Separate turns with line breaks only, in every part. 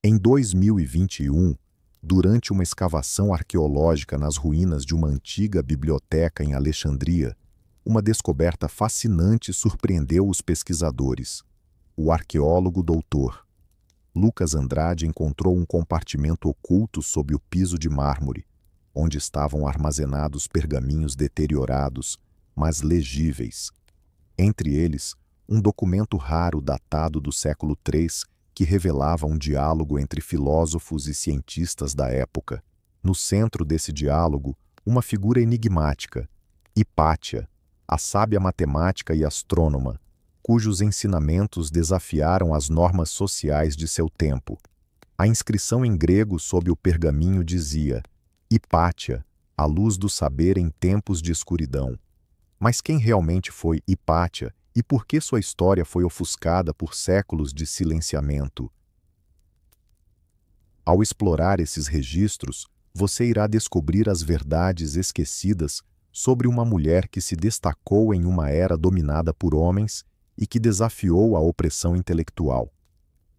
Em 2021, durante uma escavação arqueológica nas ruínas de uma antiga biblioteca em Alexandria, uma descoberta fascinante surpreendeu os pesquisadores. O arqueólogo doutor Lucas Andrade encontrou um compartimento oculto sob o piso de mármore, onde estavam armazenados pergaminhos deteriorados, mas legíveis. Entre eles, um documento raro datado do século III que revelava um diálogo entre filósofos e cientistas da época. No centro desse diálogo, uma figura enigmática, Hipátia, a sábia matemática e astrônoma, cujos ensinamentos desafiaram as normas sociais de seu tempo. A inscrição em grego sob o pergaminho dizia: Hipátia, a luz do saber em tempos de escuridão. Mas quem realmente foi Hipátia e por que sua história foi ofuscada por séculos de silenciamento? Ao explorar esses registros, você irá descobrir as verdades esquecidas sobre uma mulher que se destacou em uma era dominada por homens e que desafiou a opressão intelectual.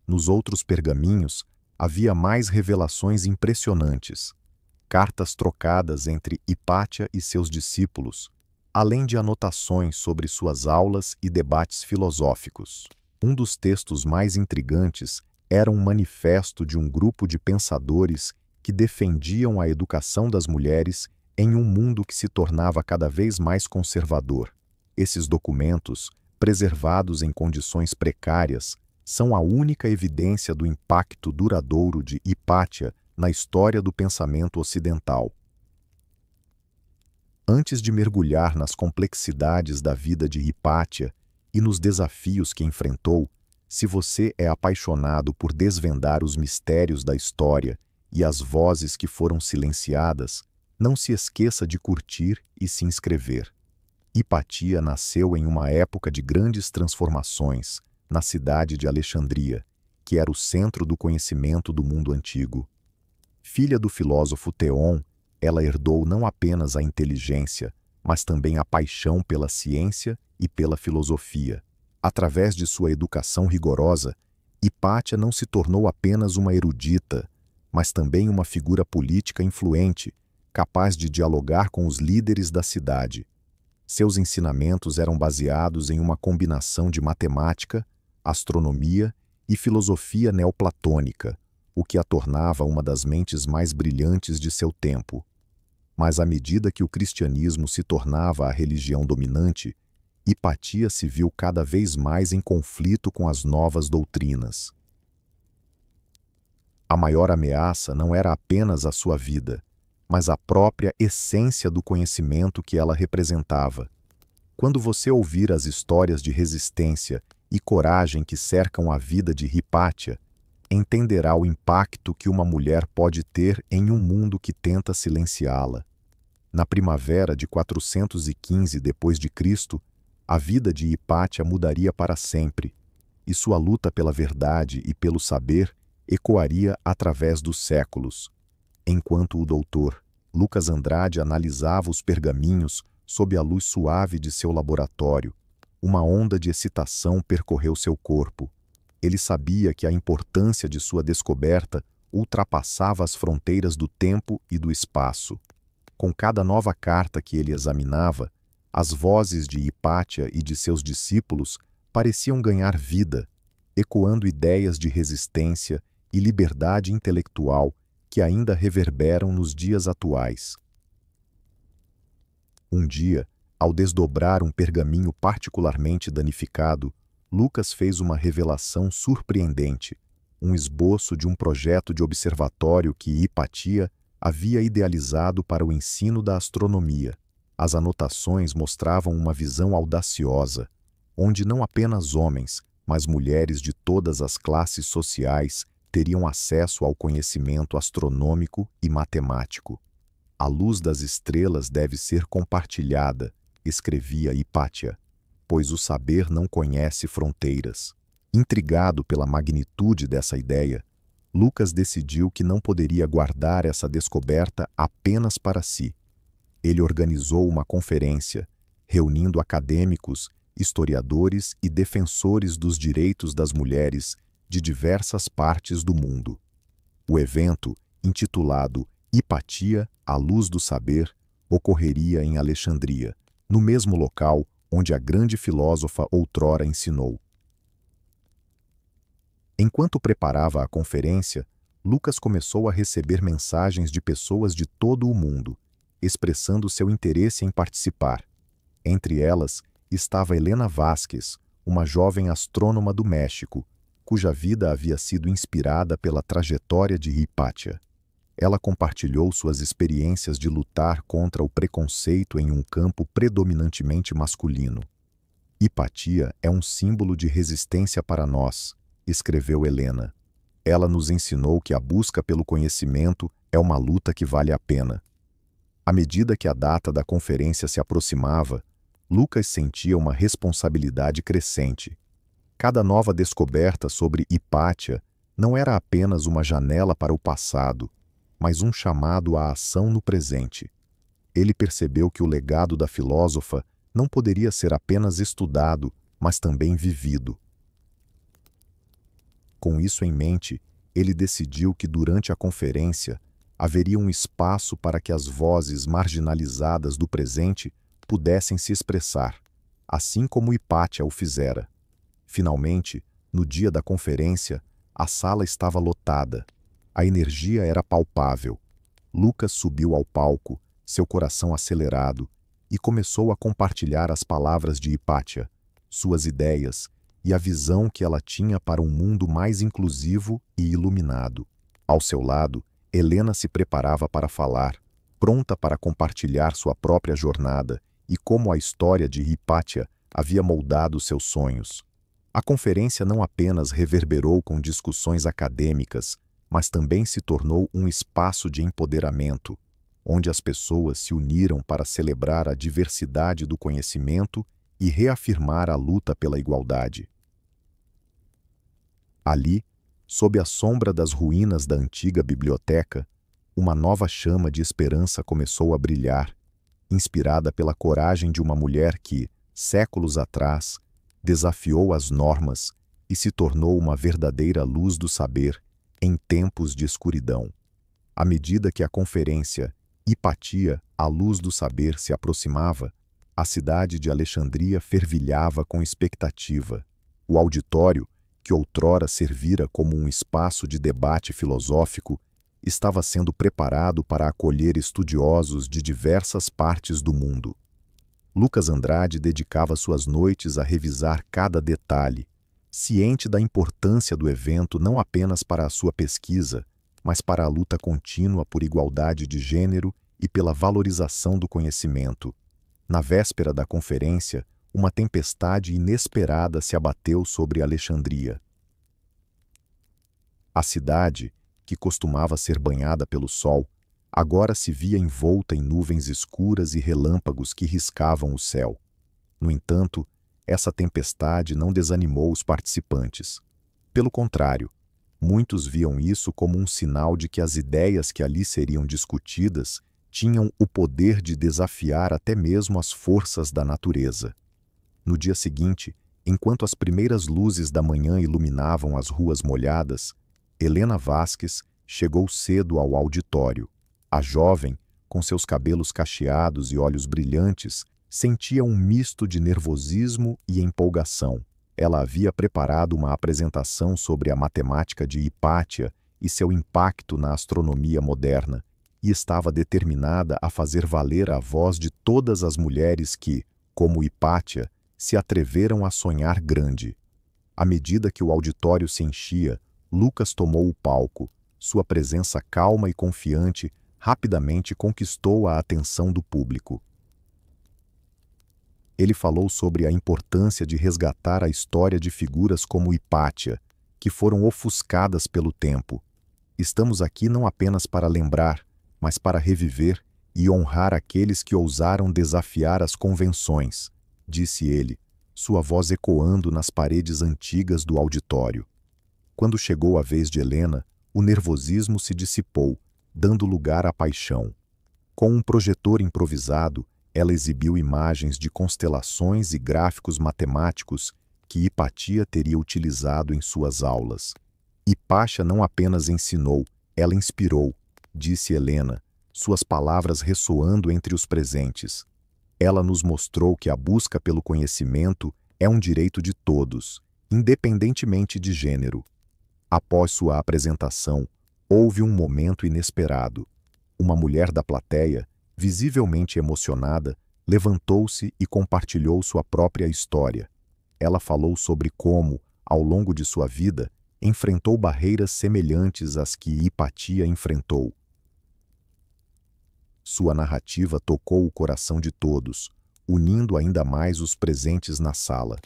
Nos outros pergaminhos, havia mais revelações impressionantes. Cartas trocadas entre Hipátia e seus discípulos, além de anotações sobre suas aulas e debates filosóficos. Um dos textos mais intrigantes era um manifesto de um grupo de pensadores que defendiam a educação das mulheres em um mundo que se tornava cada vez mais conservador. Esses documentos, preservados em condições precárias, são a única evidência do impacto duradouro de Hipátia na história do pensamento ocidental. Antes de mergulhar nas complexidades da vida de Hipátia e nos desafios que enfrentou, se você é apaixonado por desvendar os mistérios da história e as vozes que foram silenciadas, não se esqueça de curtir e se inscrever. Hipátia nasceu em uma época de grandes transformações, na cidade de Alexandria, que era o centro do conhecimento do mundo antigo. Filha do filósofo Teon, ela herdou não apenas a inteligência, mas também a paixão pela ciência e pela filosofia. Através de sua educação rigorosa, Hipátia não se tornou apenas uma erudita, mas também uma figura política influente, capaz de dialogar com os líderes da cidade. Seus ensinamentos eram baseados em uma combinação de matemática, astronomia e filosofia neoplatônica, o que a tornava uma das mentes mais brilhantes de seu tempo. Mas à medida que o cristianismo se tornava a religião dominante, Hipátia se viu cada vez mais em conflito com as novas doutrinas. A maior ameaça não era apenas a sua vida, mas a própria essência do conhecimento que ela representava. Quando você ouvir as histórias de resistência e coragem que cercam a vida de Hipátia, entenderá o impacto que uma mulher pode ter em um mundo que tenta silenciá-la. Na primavera de 415 d.C., a vida de Hipátia mudaria para sempre, e sua luta pela verdade e pelo saber ecoaria através dos séculos. Enquanto o doutor Lucas Andrade analisava os pergaminhos sob a luz suave de seu laboratório, uma onda de excitação percorreu seu corpo. Ele sabia que a importância de sua descoberta ultrapassava as fronteiras do tempo e do espaço. Com cada nova carta que ele examinava, as vozes de Hipátia e de seus discípulos pareciam ganhar vida, ecoando ideias de resistência e liberdade intelectual que ainda reverberam nos dias atuais. Um dia, ao desdobrar um pergaminho particularmente danificado, Lucas fez uma revelação surpreendente, um esboço de um projeto de observatório que Hipátia havia idealizado para o ensino da astronomia. As anotações mostravam uma visão audaciosa, onde não apenas homens, mas mulheres de todas as classes sociais teriam acesso ao conhecimento astronômico e matemático. A luz das estrelas deve ser compartilhada, escrevia Hipátia, pois o saber não conhece fronteiras. Intrigado pela magnitude dessa ideia, Lucas decidiu que não poderia guardar essa descoberta apenas para si. Ele organizou uma conferência, reunindo acadêmicos, historiadores e defensores dos direitos das mulheres de diversas partes do mundo. O evento, intitulado Hipatia, a luz do saber, ocorreria em Alexandria, no mesmo local onde a grande filósofa outrora ensinou. Enquanto preparava a conferência, Lucas começou a receber mensagens de pessoas de todo o mundo, expressando seu interesse em participar. Entre elas estava Helena Vasquez, uma jovem astrônoma do México, cuja vida havia sido inspirada pela trajetória de Hipátia. Ela compartilhou suas experiências de lutar contra o preconceito em um campo predominantemente masculino. Hipatia é um símbolo de resistência para nós, escreveu Helena. Ela nos ensinou que a busca pelo conhecimento é uma luta que vale a pena. À medida que a data da conferência se aproximava, Lucas sentia uma responsabilidade crescente. Cada nova descoberta sobre Hipátia não era apenas uma janela para o passado, mas um chamado à ação no presente. Ele percebeu que o legado da filósofa não poderia ser apenas estudado, mas também vivido. Com isso em mente, ele decidiu que durante a conferência haveria um espaço para que as vozes marginalizadas do presente pudessem se expressar, assim como Hipátia o fizera. Finalmente, no dia da conferência, a sala estava lotada. A energia era palpável. Lucas subiu ao palco, seu coração acelerado, e começou a compartilhar as palavras de Hipátia, suas ideias e a visão que ela tinha para um mundo mais inclusivo e iluminado. Ao seu lado, Helena se preparava para falar, pronta para compartilhar sua própria jornada e como a história de Hipátia havia moldado seus sonhos. A conferência não apenas reverberou com discussões acadêmicas, mas também se tornou um espaço de empoderamento, onde as pessoas se uniram para celebrar a diversidade do conhecimento e reafirmar a luta pela igualdade. Ali, sob a sombra das ruínas da antiga biblioteca, uma nova chama de esperança começou a brilhar, inspirada pela coragem de uma mulher que, séculos atrás, desafiou as normas e se tornou uma verdadeira luz do saber em tempos de escuridão. À medida que a conferência Hipatia, a luz do saber, se aproximava, a cidade de Alexandria fervilhava com expectativa. O auditório, que outrora servira como um espaço de debate filosófico, estava sendo preparado para acolher estudiosos de diversas partes do mundo. Lucas Andrade dedicava suas noites a revisar cada detalhe, ciente da importância do evento não apenas para a sua pesquisa, mas para a luta contínua por igualdade de gênero e pela valorização do conhecimento. Na véspera da conferência, uma tempestade inesperada se abateu sobre Alexandria. A cidade, que costumava ser banhada pelo sol, agora se via envolta em nuvens escuras e relâmpagos que riscavam o céu. No entanto, essa tempestade não desanimou os participantes. Pelo contrário, muitos viam isso como um sinal de que as ideias que ali seriam discutidas tinham o poder de desafiar até mesmo as forças da natureza. No dia seguinte, enquanto as primeiras luzes da manhã iluminavam as ruas molhadas, Helena Vasquez chegou cedo ao auditório. A jovem, com seus cabelos cacheados e olhos brilhantes, sentia um misto de nervosismo e empolgação. Ela havia preparado uma apresentação sobre a matemática de Hipátia e seu impacto na astronomia moderna, e estava determinada a fazer valer a voz de todas as mulheres que, como Hipátia, se atreveram a sonhar grande. À medida que o auditório se enchia, Lucas tomou o palco. Sua presença calma e confiante rapidamente conquistou a atenção do público. Ele falou sobre a importância de resgatar a história de figuras como Hipátia, que foram ofuscadas pelo tempo. Estamos aqui não apenas para lembrar, mas para reviver e honrar aqueles que ousaram desafiar as convenções, disse ele, sua voz ecoando nas paredes antigas do auditório. Quando chegou a vez de Helena, o nervosismo se dissipou, dando lugar à paixão. Com um projetor improvisado, ela exibiu imagens de constelações e gráficos matemáticos que Hipátia teria utilizado em suas aulas. Hipátia não apenas ensinou, Ela inspirou, disse Helena, suas palavras ressoando entre os presentes. Ela nos mostrou que a busca pelo conhecimento é um direito de todos, independentemente de gênero. Após sua apresentação, houve um momento inesperado. Uma mulher da plateia, visivelmente emocionada, levantou-se e compartilhou sua própria história. Ela falou sobre como, ao longo de sua vida, enfrentou barreiras semelhantes às que Hipatia enfrentou. Sua narrativa tocou o coração de todos, unindo ainda mais os presentes na sala.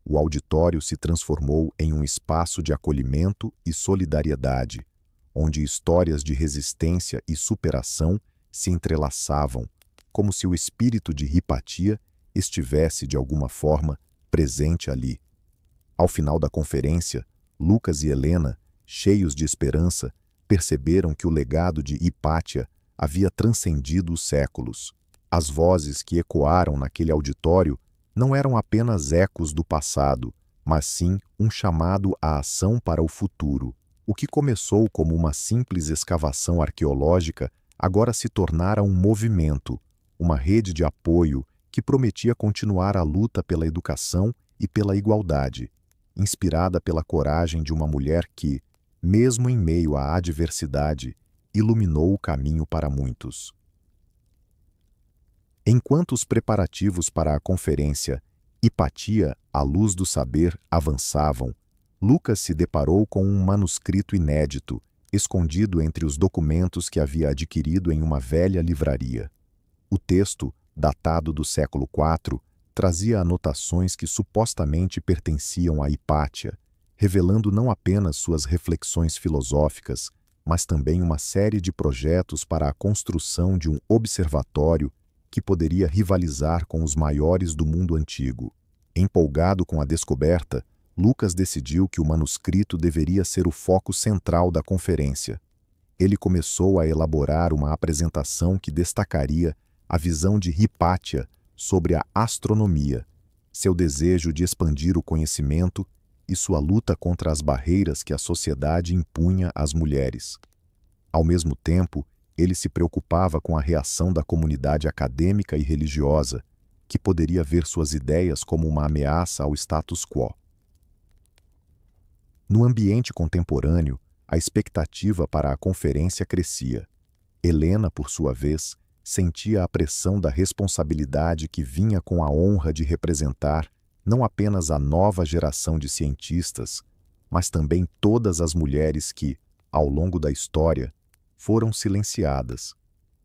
O auditório se transformou em um espaço de acolhimento e solidariedade, onde histórias de resistência e superação se entrelaçavam, como se o espírito de Hipatia estivesse, de alguma forma, presente ali. Ao final da conferência, Lucas e Helena, cheios de esperança, perceberam que o legado de Hipatia havia transcendido os séculos. As vozes que ecoaram naquele auditório não eram apenas ecos do passado, mas sim um chamado à ação para o futuro. O que começou como uma simples escavação arqueológica agora se tornara um movimento, uma rede de apoio que prometia continuar a luta pela educação e pela igualdade, inspirada pela coragem de uma mulher que, mesmo em meio à adversidade, iluminou o caminho para muitos. Enquanto os preparativos para a conferência Hipatia, a luz do saber, avançavam, Lucas se deparou com um manuscrito inédito, escondido entre os documentos que havia adquirido em uma velha livraria. O texto, datado do século IV, trazia anotações que supostamente pertenciam a Hipatia, revelando não apenas suas reflexões filosóficas, mas também uma série de projetos para a construção de um observatório que poderia rivalizar com os maiores do mundo antigo. Empolgado com a descoberta, Lucas decidiu que o manuscrito deveria ser o foco central da conferência. Ele começou a elaborar uma apresentação que destacaria a visão de Hipatia sobre a astronomia, seu desejo de expandir o conhecimento e sua luta contra as barreiras que a sociedade impunha às mulheres. Ao mesmo tempo, ele se preocupava com a reação da comunidade acadêmica e religiosa, que poderia ver suas ideias como uma ameaça ao status quo. No ambiente contemporâneo, a expectativa para a conferência crescia. Helena, por sua vez, sentia a pressão da responsabilidade que vinha com a honra de representar não apenas a nova geração de cientistas, mas também todas as mulheres que, ao longo da história, foram silenciadas.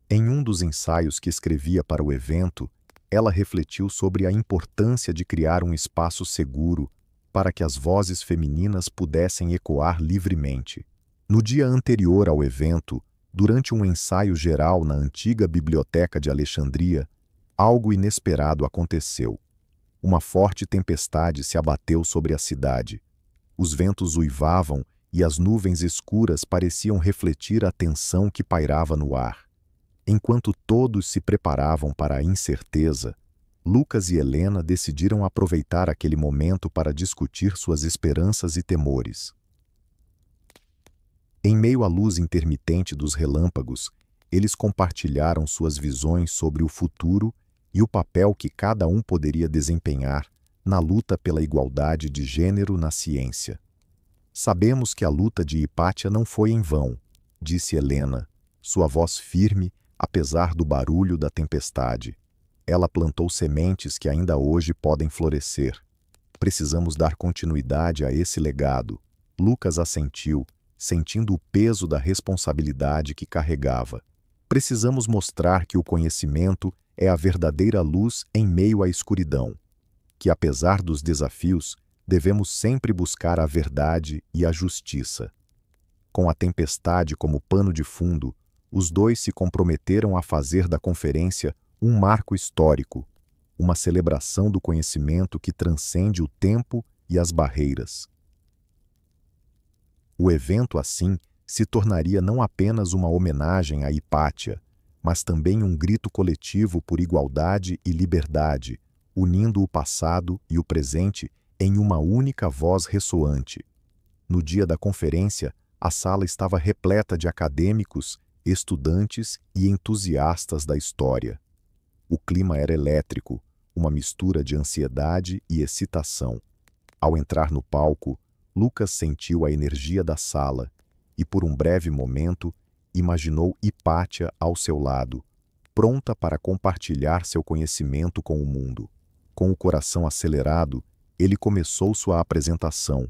Em um dos ensaios que escrevia para o evento, ela refletiu sobre a importância de criar um espaço seguro para que as vozes femininas pudessem ecoar livremente. No dia anterior ao evento, durante um ensaio geral na antiga biblioteca de Alexandria, algo inesperado aconteceu. Uma forte tempestade se abateu sobre a cidade. Os ventos uivavam e as nuvens escuras pareciam refletir a tensão que pairava no ar. Enquanto todos se preparavam para a incerteza, Lucas e Helena decidiram aproveitar aquele momento para discutir suas esperanças e temores. Em meio à luz intermitente dos relâmpagos, eles compartilharam suas visões sobre o futuro e o papel que cada um poderia desempenhar na luta pela igualdade de gênero na ciência. Sabemos que a luta de Hipatia não foi em vão, disse Helena, sua voz firme, apesar do barulho da tempestade. Ela plantou sementes que ainda hoje podem florescer. Precisamos dar continuidade a esse legado. Lucas assentiu, sentindo o peso da responsabilidade que carregava. Precisamos mostrar que o conhecimento é a verdadeira luz em meio à escuridão. Que, apesar dos desafios, devemos sempre buscar a verdade e a justiça. Com a tempestade como pano de fundo, os dois se comprometeram a fazer da conferência um marco histórico, uma celebração do conhecimento que transcende o tempo e as barreiras. O evento, assim, se tornaria não apenas uma homenagem a Hipatia, mas também um grito coletivo por igualdade e liberdade, unindo o passado e o presente em uma única voz ressoante. No dia da conferência, A sala estava repleta de acadêmicos, estudantes e entusiastas da história. O clima era elétrico, uma mistura de ansiedade e excitação. Ao entrar no palco, Lucas sentiu a energia da sala e, por um breve momento, imaginou Hipátia ao seu lado, pronta para compartilhar seu conhecimento com o mundo. Com o coração acelerado, ele começou sua apresentação,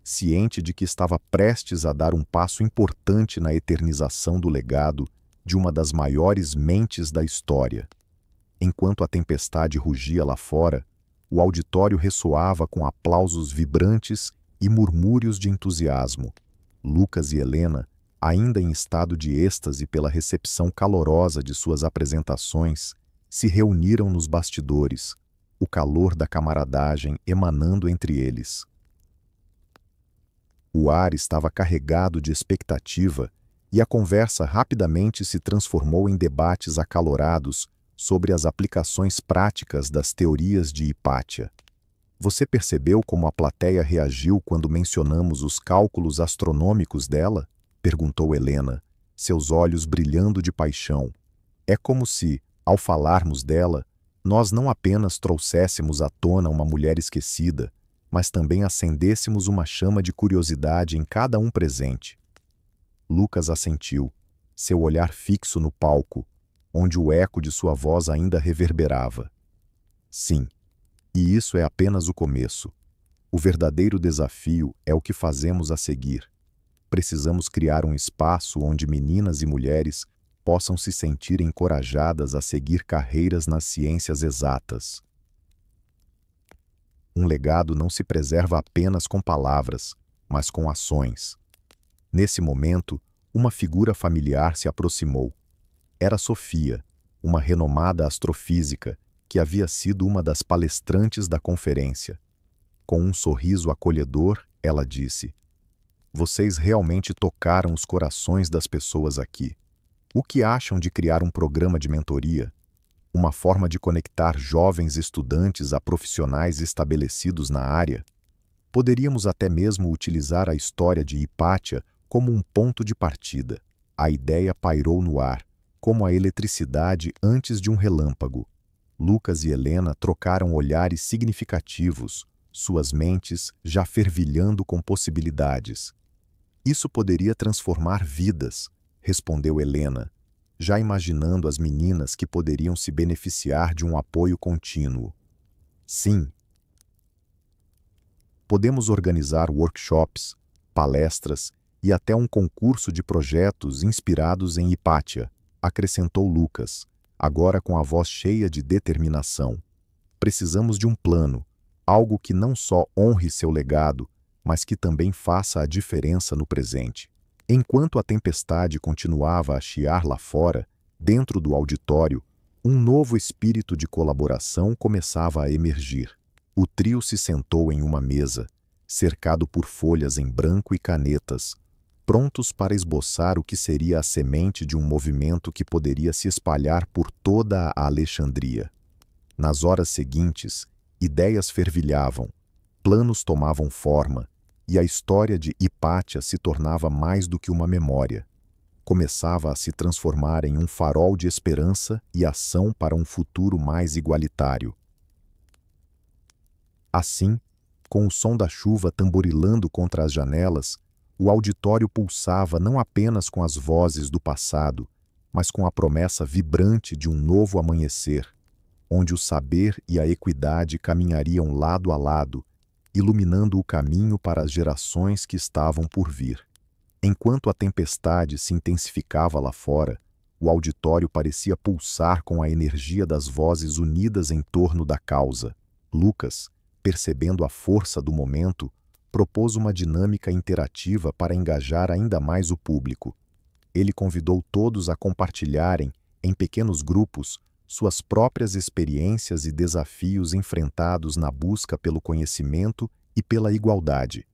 ciente de que estava prestes a dar um passo importante na eternização do legado de uma das maiores mentes da história. Enquanto a tempestade rugia lá fora, o auditório ressoava com aplausos vibrantes e murmúrios de entusiasmo. Lucas e Helena, ainda em estado de êxtase pela recepção calorosa de suas apresentações, se reuniram nos bastidores, o calor da camaradagem emanando entre eles. O ar estava carregado de expectativa e a conversa rapidamente se transformou em debates acalorados sobre as aplicações práticas das teorias de Hipátia. Você percebeu como a plateia reagiu quando mencionamos os cálculos astronômicos dela? Perguntou Helena, seus olhos brilhando de paixão. É como se, ao falarmos dela, nós não apenas trouxéssemos à tona uma mulher esquecida, mas também acendêssemos uma chama de curiosidade em cada um presente. Lucas assentiu, seu olhar fixo no palco, onde o eco de sua voz ainda reverberava. Sim, e isso é apenas o começo. O verdadeiro desafio é o que fazemos a seguir. Precisamos criar um espaço onde meninas e mulheres possam se sentir encorajadas a seguir carreiras nas ciências exatas. Um legado não se preserva apenas com palavras, mas com ações. Nesse momento, uma figura familiar se aproximou. Era Sofia, uma renomada astrofísica que havia sido uma das palestrantes da conferência. Com um sorriso acolhedor, ela disse: "Vocês realmente tocaram os corações das pessoas aqui. O que acham de criar um programa de mentoria? Uma forma de conectar jovens estudantes a profissionais estabelecidos na área? Poderíamos até mesmo utilizar a história de Hipátia como um ponto de partida." A ideia pairou no ar, como a eletricidade antes de um relâmpago. Lucas e Helena trocaram olhares significativos, suas mentes já fervilhando com possibilidades. "Isso poderia transformar vidas", respondeu Helena, já imaginando as meninas que poderiam se beneficiar de um apoio contínuo. "Sim. Podemos organizar workshops, palestras e até um concurso de projetos inspirados em Hipátia", acrescentou Lucas, agora com a voz cheia de determinação. "Precisamos de um plano, algo que não só honre seu legado, mas que também faça a diferença no presente." Enquanto a tempestade continuava a chiar lá fora, dentro do auditório, um novo espírito de colaboração começava a emergir. O trio se sentou em uma mesa, cercado por folhas em branco e canetas, prontos para esboçar o que seria a semente de um movimento que poderia se espalhar por toda a Alexandria. Nas horas seguintes, ideias fervilhavam, planos tomavam forma, e a história de Hipátia se tornava mais do que uma memória. Começava a se transformar em um farol de esperança e ação para um futuro mais igualitário. Assim, com o som da chuva tamborilando contra as janelas, o auditório pulsava não apenas com as vozes do passado, mas com a promessa vibrante de um novo amanhecer, onde o saber e a equidade caminhariam lado a lado, iluminando o caminho para as gerações que estavam por vir. Enquanto a tempestade se intensificava lá fora, o auditório parecia pulsar com a energia das vozes unidas em torno da causa. Lucas, percebendo a força do momento, propôs uma dinâmica interativa para engajar ainda mais o público. Ele convidou todos a compartilharem, em pequenos grupos, suas próprias experiências e desafios enfrentados na busca pelo conhecimento e pela igualdade.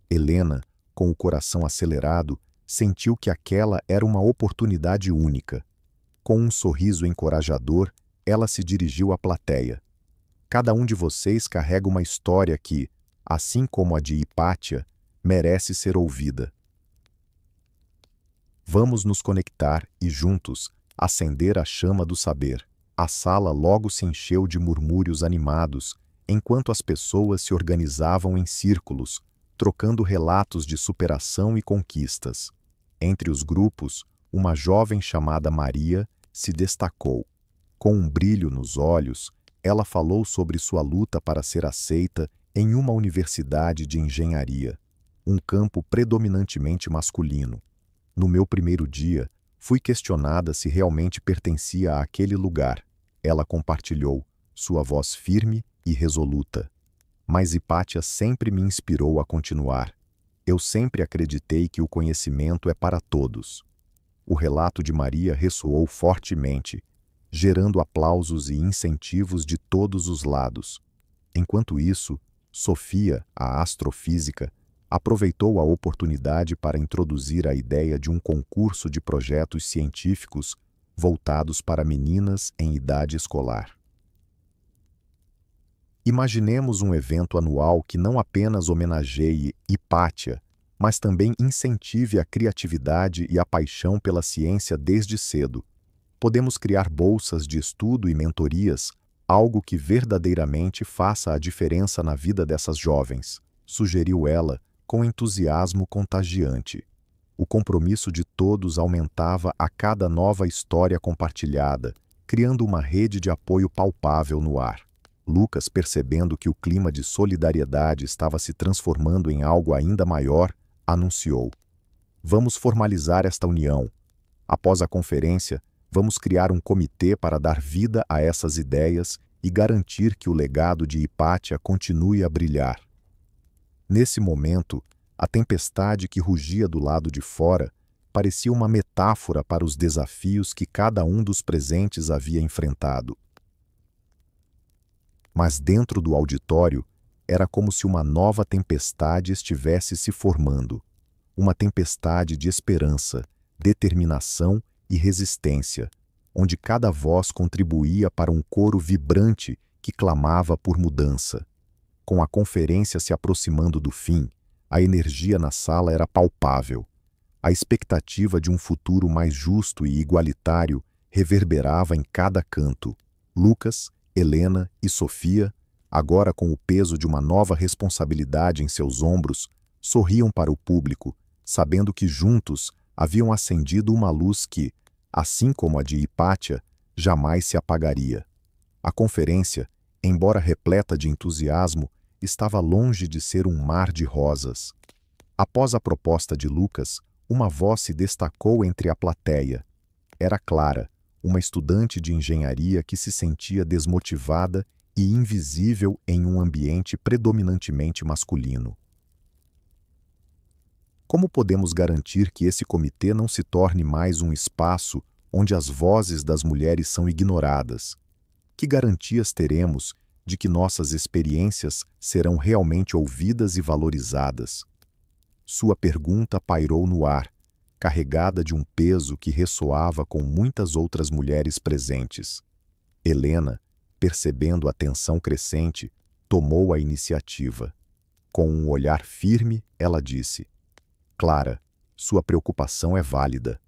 Helena, com o coração acelerado, sentiu que aquela era uma oportunidade única. Com um sorriso encorajador, ela se dirigiu à plateia. "Cada um de vocês carrega uma história que, assim como a de Hipátia, merece ser ouvida." Vamos nos conectar e, juntos, acender a chama do saber. A sala logo se encheu de murmúrios animados, enquanto as pessoas se organizavam em círculos, trocando relatos de superação e conquistas. Entre os grupos, uma jovem chamada Maria se destacou. Com um brilho nos olhos, ela falou sobre sua luta para ser aceita em uma universidade de engenharia, um campo predominantemente masculino. No meu primeiro dia, fui questionada se realmente pertencia àquele lugar. Ela compartilhou, sua voz firme e resoluta. Mas Hipátia sempre me inspirou a continuar. Eu sempre acreditei que o conhecimento é para todos. O relato de Maria ressoou fortemente, gerando aplausos e incentivos de todos os lados. Enquanto isso, Sofia, a astrofísica, aproveitou a oportunidade para introduzir a ideia de um concurso de projetos científicos voltados para meninas em idade escolar. Imaginemos um evento anual que não apenas homenageie Hipátia, mas também incentive a criatividade e a paixão pela ciência desde cedo. Podemos criar bolsas de estudo e mentorias, algo que verdadeiramente faça a diferença na vida dessas jovens, sugeriu ela, com entusiasmo contagiante. O compromisso de todos aumentava a cada nova história compartilhada, criando uma rede de apoio palpável no ar. Lucas, percebendo que o clima de solidariedade estava se transformando em algo ainda maior, anunciou: "Vamos formalizar esta união. Após a conferência, vamos criar um comitê para dar vida a essas ideias e garantir que o legado de Hipátia continue a brilhar." Nesse momento, a tempestade que rugia do lado de fora parecia uma metáfora para os desafios que cada um dos presentes havia enfrentado. Mas dentro do auditório, era como se uma nova tempestade estivesse se formando. Uma tempestade de esperança, determinação e resistência, onde cada voz contribuía para um coro vibrante que clamava por mudança. Com a conferência se aproximando do fim, a energia na sala era palpável. A expectativa de um futuro mais justo e igualitário reverberava em cada canto. Lucas, Helena e Sofia, agora com o peso de uma nova responsabilidade em seus ombros, sorriam para o público, sabendo que juntos haviam acendido uma luz que, assim como a de Hipátia, jamais se apagaria. A conferência, embora repleta de entusiasmo, estava longe de ser um mar de rosas. Após a proposta de Lucas, uma voz se destacou entre a plateia. Era Clara, uma estudante de engenharia que se sentia desmotivada e invisível em um ambiente predominantemente masculino. Como podemos garantir que esse comitê não se torne mais um espaço onde as vozes das mulheres são ignoradas? Que garantias teremos de que nossas experiências serão realmente ouvidas e valorizadas? Sua pergunta pairou no ar, carregada de um peso que ressoava com muitas outras mulheres presentes. Helena, percebendo a tensão crescente, tomou a iniciativa. Com um olhar firme, ela disse: "Clara, sua preocupação é válida.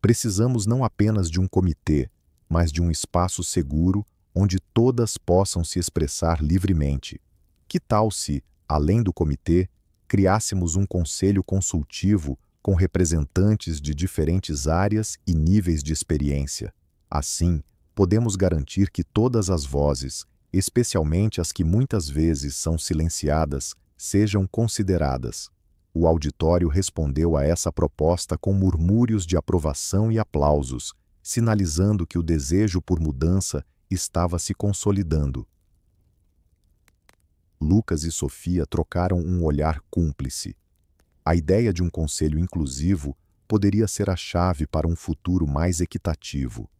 Precisamos não apenas de um comitê, mas de um espaço seguro onde todas possam se expressar livremente. Que tal se, além do comitê, criássemos um conselho consultivo com representantes de diferentes áreas e níveis de experiência? Assim, podemos garantir que todas as vozes, especialmente as que muitas vezes são silenciadas, sejam consideradas." O auditório respondeu a essa proposta com murmúrios de aprovação e aplausos, sinalizando que o desejo por mudança estava se consolidando. Lucas e Sofia trocaram um olhar cúmplice. A ideia de um conselho inclusivo poderia ser a chave para um futuro mais equitativo.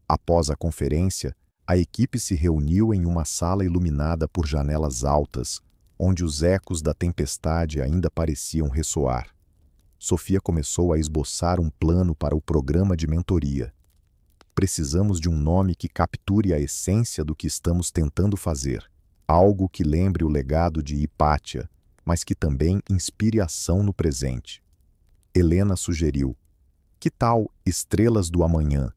Após a conferência, a equipe se reuniu em uma sala iluminada por janelas altas, onde os ecos da tempestade ainda pareciam ressoar. Sofia começou a esboçar um plano para o programa de mentoria. Precisamos de um nome que capture a essência do que estamos tentando fazer. Algo que lembre o legado de Hipátia, mas que também inspire ação no presente. Helena sugeriu: Que tal estrelas do amanhã?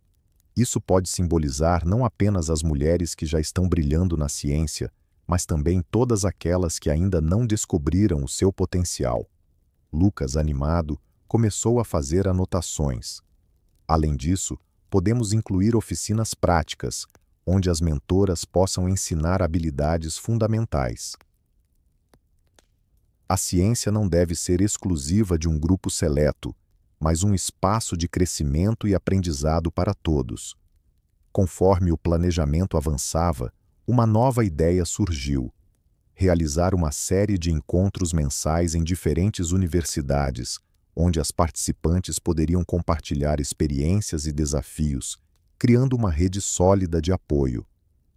Isso pode simbolizar não apenas as mulheres que já estão brilhando na ciência, mas também todas aquelas que ainda não descobriram o seu potencial. Lucas, animado, começou a fazer anotações. Além disso, podemos incluir oficinas práticas, onde as mentoras possam ensinar habilidades fundamentais. A ciência não deve ser exclusiva de um grupo seleto, mas um espaço de crescimento e aprendizado para todos. Conforme o planejamento avançava, uma nova ideia surgiu: realizar uma série de encontros mensais em diferentes universidades, onde as participantes poderiam compartilhar experiências e desafios, criando uma rede sólida de apoio.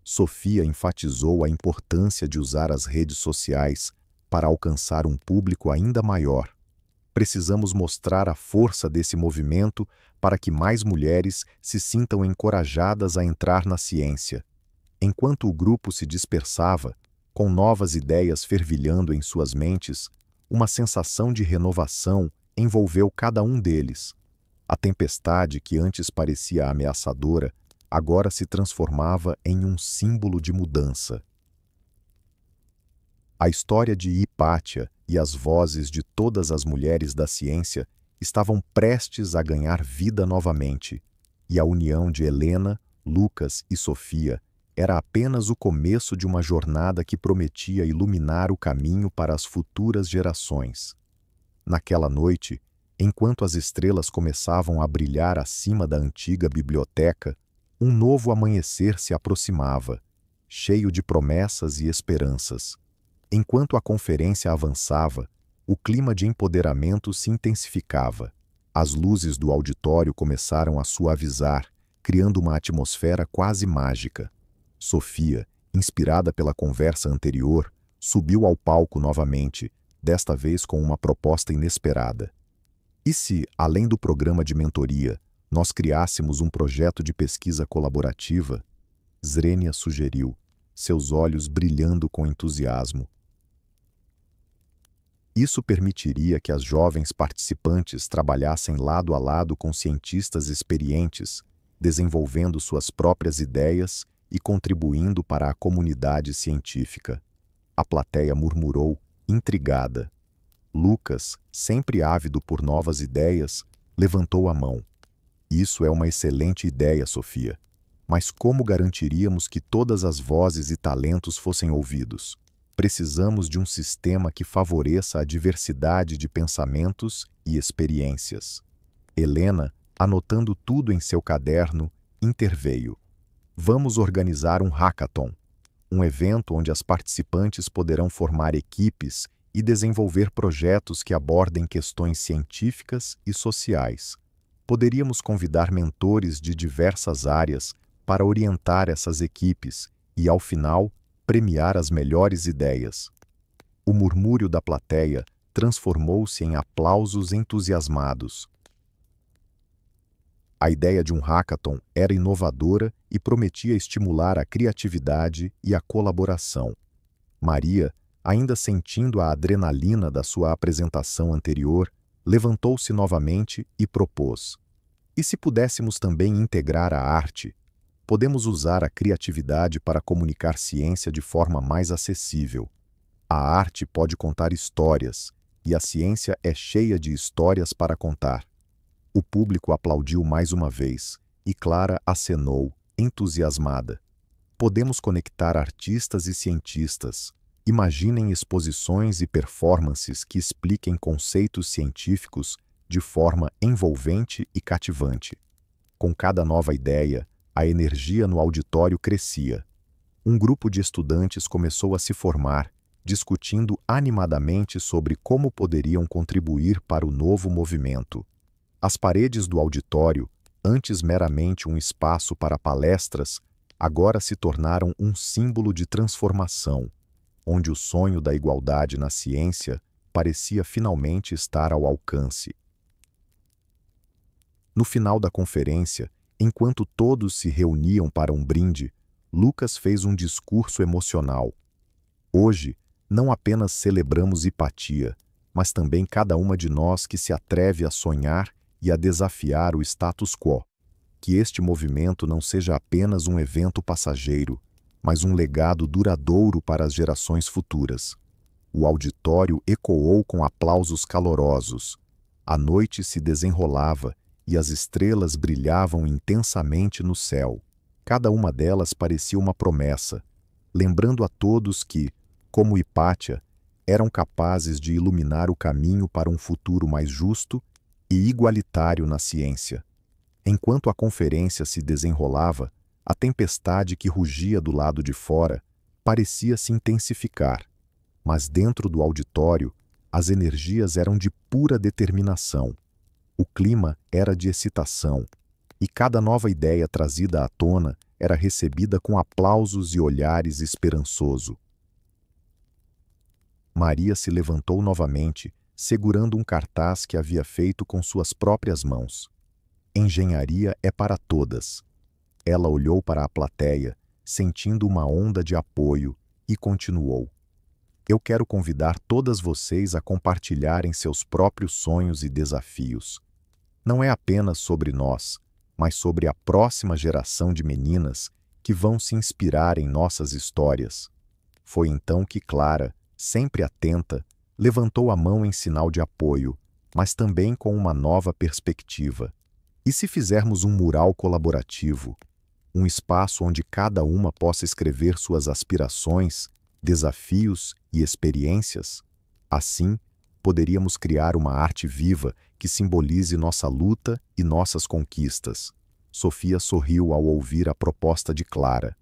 Sofia enfatizou a importância de usar as redes sociais para alcançar um público ainda maior. Precisamos mostrar a força desse movimento para que mais mulheres se sintam encorajadas a entrar na ciência. Enquanto o grupo se dispersava, com novas ideias fervilhando em suas mentes, uma sensação de renovação envolveu cada um deles. A tempestade, que antes parecia ameaçadora, agora se transformava em um símbolo de mudança. A história de Hipátia e as vozes de todas as mulheres da ciência estavam prestes a ganhar vida novamente, e a união de Helena, Lucas e Sofia era apenas o começo de uma jornada que prometia iluminar o caminho para as futuras gerações. Naquela noite, enquanto as estrelas começavam a brilhar acima da antiga biblioteca, um novo amanhecer se aproximava, cheio de promessas e esperanças. Enquanto a conferência avançava, o clima de empoderamento se intensificava. As luzes do auditório começaram a suavizar, criando uma atmosfera quase mágica. Sofia, inspirada pela conversa anterior, subiu ao palco novamente, desta vez com uma proposta inesperada. E se, além do programa de mentoria, nós criássemos um projeto de pesquisa colaborativa? Zrenia sugeriu, seus olhos brilhando com entusiasmo. Isso permitiria que as jovens participantes trabalhassem lado a lado com cientistas experientes, desenvolvendo suas próprias ideias e contribuindo para a comunidade científica. A plateia murmurou, intrigada. Lucas, sempre ávido por novas ideias, levantou a mão. Isso é uma excelente ideia, Sofia. Mas como garantiríamos que todas as vozes e talentos fossem ouvidos? Precisamos de um sistema que favoreça a diversidade de pensamentos e experiências. Helena, anotando tudo em seu caderno, interveio. Vamos organizar um hackathon, um evento onde as participantes poderão formar equipes e desenvolver projetos que abordem questões científicas e sociais. Poderíamos convidar mentores de diversas áreas para orientar essas equipes e, ao final, premiar as melhores ideias. O murmúrio da plateia transformou-se em aplausos entusiasmados. A ideia de um hackathon era inovadora e prometia estimular a criatividade e a colaboração. Maria, ainda sentindo a adrenalina da sua apresentação anterior, levantou-se novamente e propôs: e se pudéssemos também integrar a arte? Podemos usar a criatividade para comunicar ciência de forma mais acessível. A arte pode contar histórias, e a ciência é cheia de histórias para contar. O público aplaudiu mais uma vez, e Clara acenou, entusiasmada. Podemos conectar artistas e cientistas. Imaginem exposições e performances que expliquem conceitos científicos de forma envolvente e cativante. Com cada nova ideia, a energia no auditório crescia. Um grupo de estudantes começou a se formar, discutindo animadamente sobre como poderiam contribuir para o novo movimento. As paredes do auditório, antes meramente um espaço para palestras, agora se tornaram um símbolo de transformação, onde o sonho da igualdade na ciência parecia finalmente estar ao alcance. No final da conferência, enquanto todos se reuniam para um brinde, Lucas fez um discurso emocional. Hoje, não apenas celebramos Hipátia, mas também cada uma de nós que se atreve a sonhar e a desafiar o status quo. Que este movimento não seja apenas um evento passageiro, mas um legado duradouro para as gerações futuras. O auditório ecoou com aplausos calorosos. A noite se desenrolava e as estrelas brilhavam intensamente no céu. Cada uma delas parecia uma promessa, lembrando a todos que, como Hipátia, eram capazes de iluminar o caminho para um futuro mais justo e igualitário na ciência. Enquanto a conferência se desenrolava, a tempestade que rugia do lado de fora parecia se intensificar, mas dentro do auditório as energias eram de pura determinação. O clima era de excitação, e cada nova ideia trazida à tona era recebida com aplausos e olhares esperançosos. Maria se levantou novamente, segurando um cartaz que havia feito com suas próprias mãos. Engenharia é para todas. Ela olhou para a plateia, sentindo uma onda de apoio, e continuou. Eu quero convidar todas vocês a compartilharem seus próprios sonhos e desafios. Não é apenas sobre nós, mas sobre a próxima geração de meninas que vão se inspirar em nossas histórias. Foi então que Clara, sempre atenta, levantou a mão em sinal de apoio, mas também com uma nova perspectiva. E se fizermos um mural colaborativo, um espaço onde cada uma possa escrever suas aspirações, desafios e experiências? Assim, poderíamos criar uma arte viva que simbolize nossa luta e nossas conquistas. Sofia sorriu ao ouvir a proposta de Clara.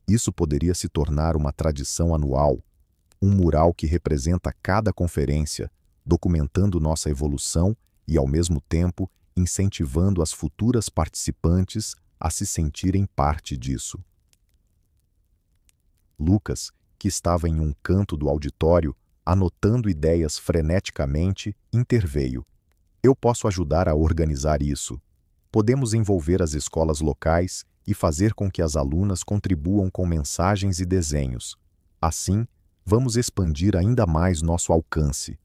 Isso poderia se tornar uma tradição anual, um mural que representa cada conferência, documentando nossa evolução e, ao mesmo tempo, incentivando as futuras participantes a se sentirem parte disso. Lucas, que estava em um canto do auditório, anotando ideias freneticamente, interveio. Eu posso ajudar a organizar isso. Podemos envolver as escolas locais e fazer com que as alunas contribuam com mensagens e desenhos. Assim, vamos expandir ainda mais nosso alcance.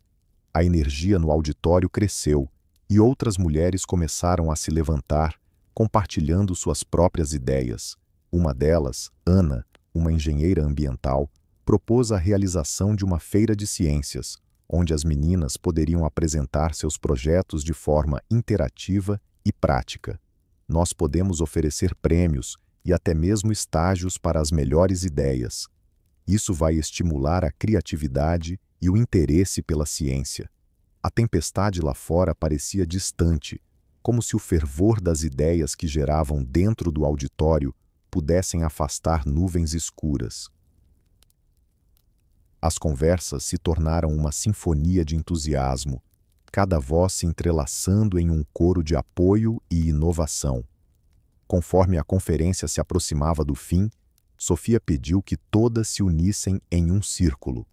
A energia no auditório cresceu e outras mulheres começaram a se levantar, compartilhando suas próprias ideias. Uma delas, Ana, uma engenheira ambiental, propôs a realização de uma feira de ciências, onde as meninas poderiam apresentar seus projetos de forma interativa e prática. Nós podemos oferecer prêmios e até mesmo estágios para as melhores ideias. Isso vai estimular a criatividade e o interesse pela ciência. A tempestade lá fora parecia distante, como se o fervor das ideias que geravam dentro do auditório pudessem afastar nuvens escuras. As conversas se tornaram uma sinfonia de entusiasmo, cada voz se entrelaçando em um coro de apoio e inovação. Conforme a conferência se aproximava do fim, Sofia pediu que todas se unissem em um círculo.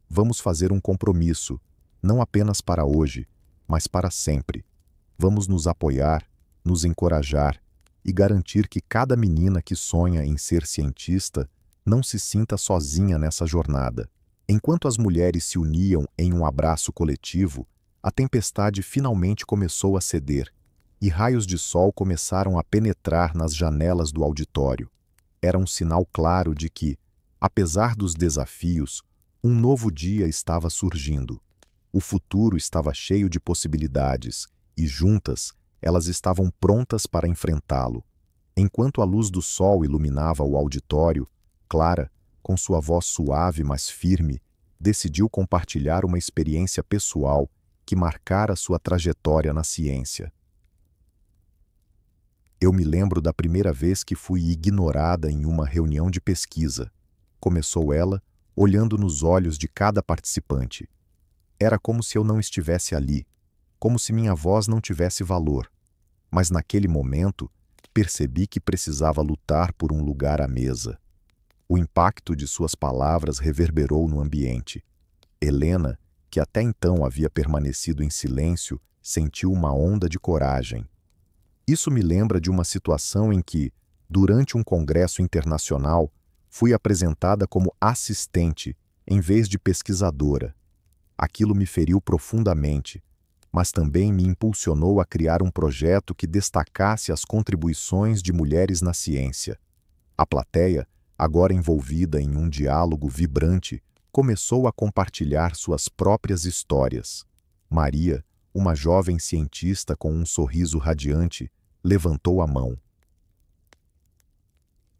Vamos fazer um compromisso, não apenas para hoje, mas para sempre. Vamos nos apoiar, nos encorajar e garantir que cada menina que sonha em ser cientista não se sinta sozinha nessa jornada. Enquanto as mulheres se uniam em um abraço coletivo, a tempestade finalmente começou a ceder, e raios de sol começaram a penetrar nas janelas do auditório. Era um sinal claro de que, apesar dos desafios, um novo dia estava surgindo. O futuro estava cheio de possibilidades, e juntas, elas estavam prontas para enfrentá-lo. Enquanto a luz do sol iluminava o auditório, Clara, com sua voz suave mas firme, decidiu compartilhar uma experiência pessoal que marcara sua trajetória na ciência. Eu me lembro da primeira vez que fui ignorada em uma reunião de pesquisa. Começou ela, olhando nos olhos de cada participante. Era como se eu não estivesse ali, como se minha voz não tivesse valor. Mas naquele momento, percebi que precisava lutar por um lugar à mesa. O impacto de suas palavras reverberou no ambiente. Helena, que até então havia permanecido em silêncio, sentiu uma onda de coragem. Isso me lembra de uma situação em que, durante um congresso internacional, fui apresentada como assistente em vez de pesquisadora. Aquilo me feriu profundamente, mas também me impulsionou a criar um projeto que destacasse as contribuições de mulheres na ciência. A plateia, agora envolvida em um diálogo vibrante, começou a compartilhar suas próprias histórias. Maria, uma jovem cientista com um sorriso radiante, levantou a mão.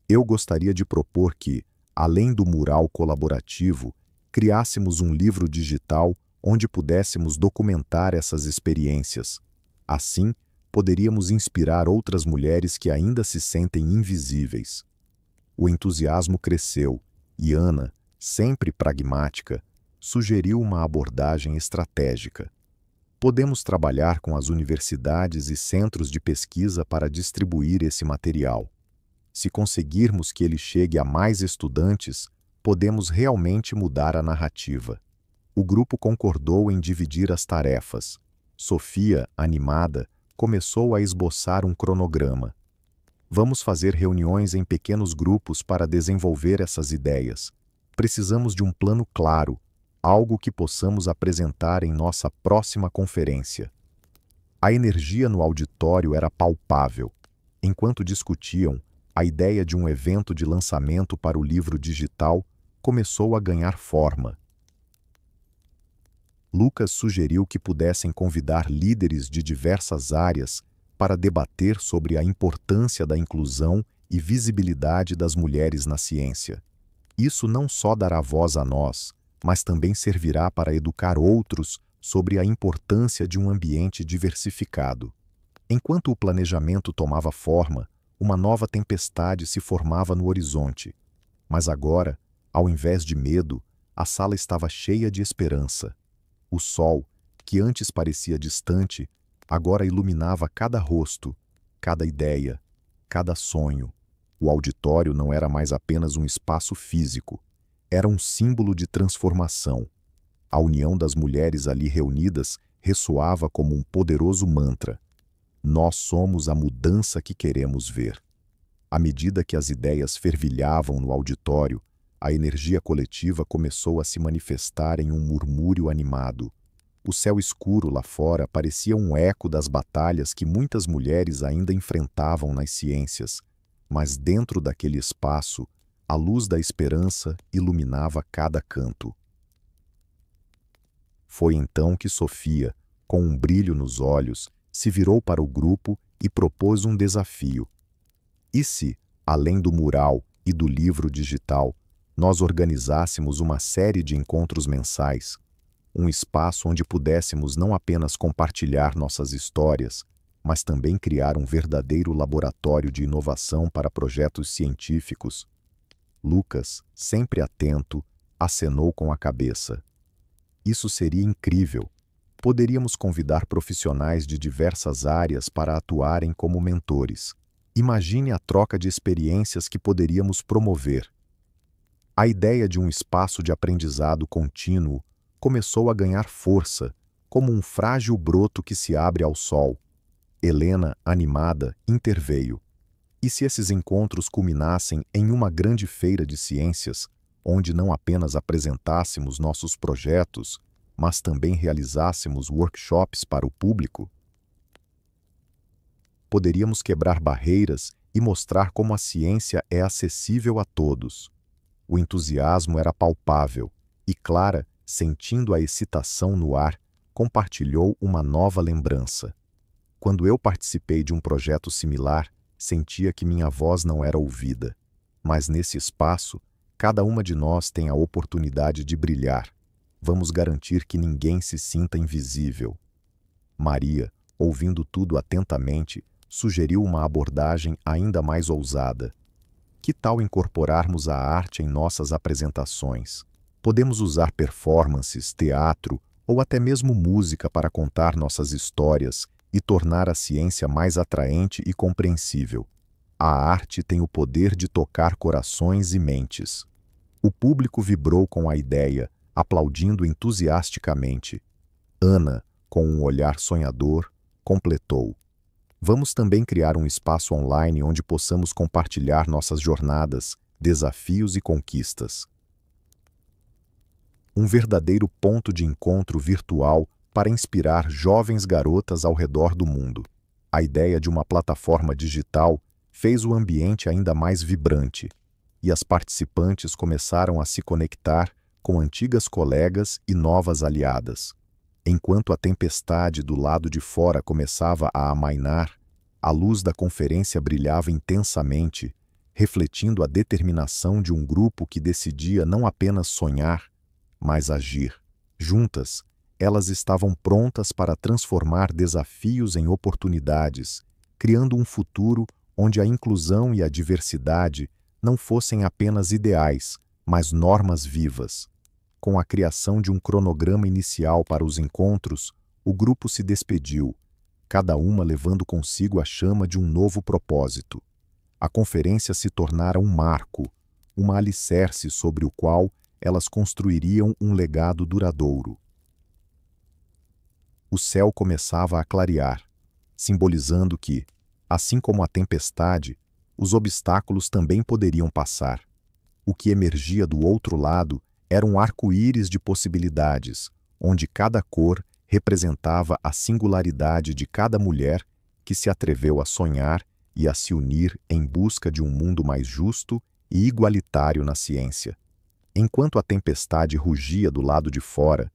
Eu gostaria de propor que, além do mural colaborativo, criássemos um livro digital onde pudéssemos documentar essas experiências. Assim, poderíamos inspirar outras mulheres que ainda se sentem invisíveis. O entusiasmo cresceu e Ana, sempre pragmática, sugeriu uma abordagem estratégica. Podemos trabalhar com as universidades e centros de pesquisa para distribuir esse material. Se conseguirmos que ele chegue a mais estudantes, podemos realmente mudar a narrativa. O grupo concordou em dividir as tarefas. Sofia, animada, começou a esboçar um cronograma. Vamos fazer reuniões em pequenos grupos para desenvolver essas ideias. Precisamos de um plano claro, algo que possamos apresentar em nossa próxima conferência. A energia no auditório era palpável. Enquanto discutiam, a ideia de um evento de lançamento para o livro digital começou a ganhar forma. Lucas sugeriu que pudessem convidar líderes de diversas áreas para debater sobre a importância da inclusão e visibilidade das mulheres na ciência. Isso não só dará voz a nós, mas também servirá para educar outros sobre a importância de um ambiente diversificado. Enquanto o planejamento tomava forma, uma nova tempestade se formava no horizonte. Mas agora, ao invés de medo, a sala estava cheia de esperança. O sol, que antes parecia distante, agora iluminava cada rosto, cada ideia, cada sonho. O auditório não era mais apenas um espaço físico, era um símbolo de transformação. A união das mulheres ali reunidas ressoava como um poderoso mantra. Nós somos a mudança que queremos ver. À medida que as ideias fervilhavam no auditório, a energia coletiva começou a se manifestar em um murmúrio animado. O céu escuro lá fora parecia um eco das batalhas que muitas mulheres ainda enfrentavam nas ciências, mas dentro daquele espaço, a luz da esperança iluminava cada canto. Foi então que Sofia, com um brilho nos olhos, se virou para o grupo e propôs um desafio. E se, além do mural e do livro digital, nós organizássemos uma série de encontros mensais, um espaço onde pudéssemos não apenas compartilhar nossas histórias, mas também criar um verdadeiro laboratório de inovação para projetos científicos? Lucas, sempre atento, acenou com a cabeça. Isso seria incrível. Poderíamos convidar profissionais de diversas áreas para atuarem como mentores. Imagine a troca de experiências que poderíamos promover. A ideia de um espaço de aprendizado contínuo começou a ganhar força, como um frágil broto que se abre ao sol. Helena, animada, interveio. E se esses encontros culminassem em uma grande feira de ciências, onde não apenas apresentássemos nossos projetos, mas também realizássemos workshops para o público? Poderíamos quebrar barreiras e mostrar como a ciência é acessível a todos. O entusiasmo era palpável, e Clara, sentindo a excitação no ar, compartilhou uma nova lembrança. Quando eu participei de um projeto similar, sentia que minha voz não era ouvida. Mas nesse espaço, cada uma de nós tem a oportunidade de brilhar. Vamos garantir que ninguém se sinta invisível. Maria, ouvindo tudo atentamente, sugeriu uma abordagem ainda mais ousada. Que tal incorporarmos a arte em nossas apresentações? Podemos usar performances, teatro ou até mesmo música para contar nossas histórias e tornar a ciência mais atraente e compreensível. A arte tem o poder de tocar corações e mentes. O público vibrou com a ideia, aplaudindo entusiasticamente. Ana, com um olhar sonhador, completou. Vamos também criar um espaço online onde possamos compartilhar nossas jornadas, desafios e conquistas. Um verdadeiro ponto de encontro virtual para inspirar jovens garotas ao redor do mundo. A ideia de uma plataforma digital fez o ambiente ainda mais vibrante, e as participantes começaram a se conectar com antigas colegas e novas aliadas. Enquanto a tempestade do lado de fora começava a amainar, a luz da conferência brilhava intensamente, refletindo a determinação de um grupo que decidia não apenas sonhar, mas agir. Juntas, elas estavam prontas para transformar desafios em oportunidades, criando um futuro onde a inclusão e a diversidade não fossem apenas ideais, mas normas vivas. Com a criação de um cronograma inicial para os encontros, o grupo se despediu, cada uma levando consigo a chama de um novo propósito. A conferência se tornara um marco, uma alicerce sobre o qual elas construiriam um legado duradouro. O céu começava a clarear, simbolizando que, assim como a tempestade, os obstáculos também poderiam passar. O que emergia do outro lado era um arco-íris de possibilidades, onde cada cor representava a singularidade de cada mulher que se atreveu a sonhar e a se unir em busca de um mundo mais justo e igualitário na ciência. Enquanto a tempestade rugia do lado de fora,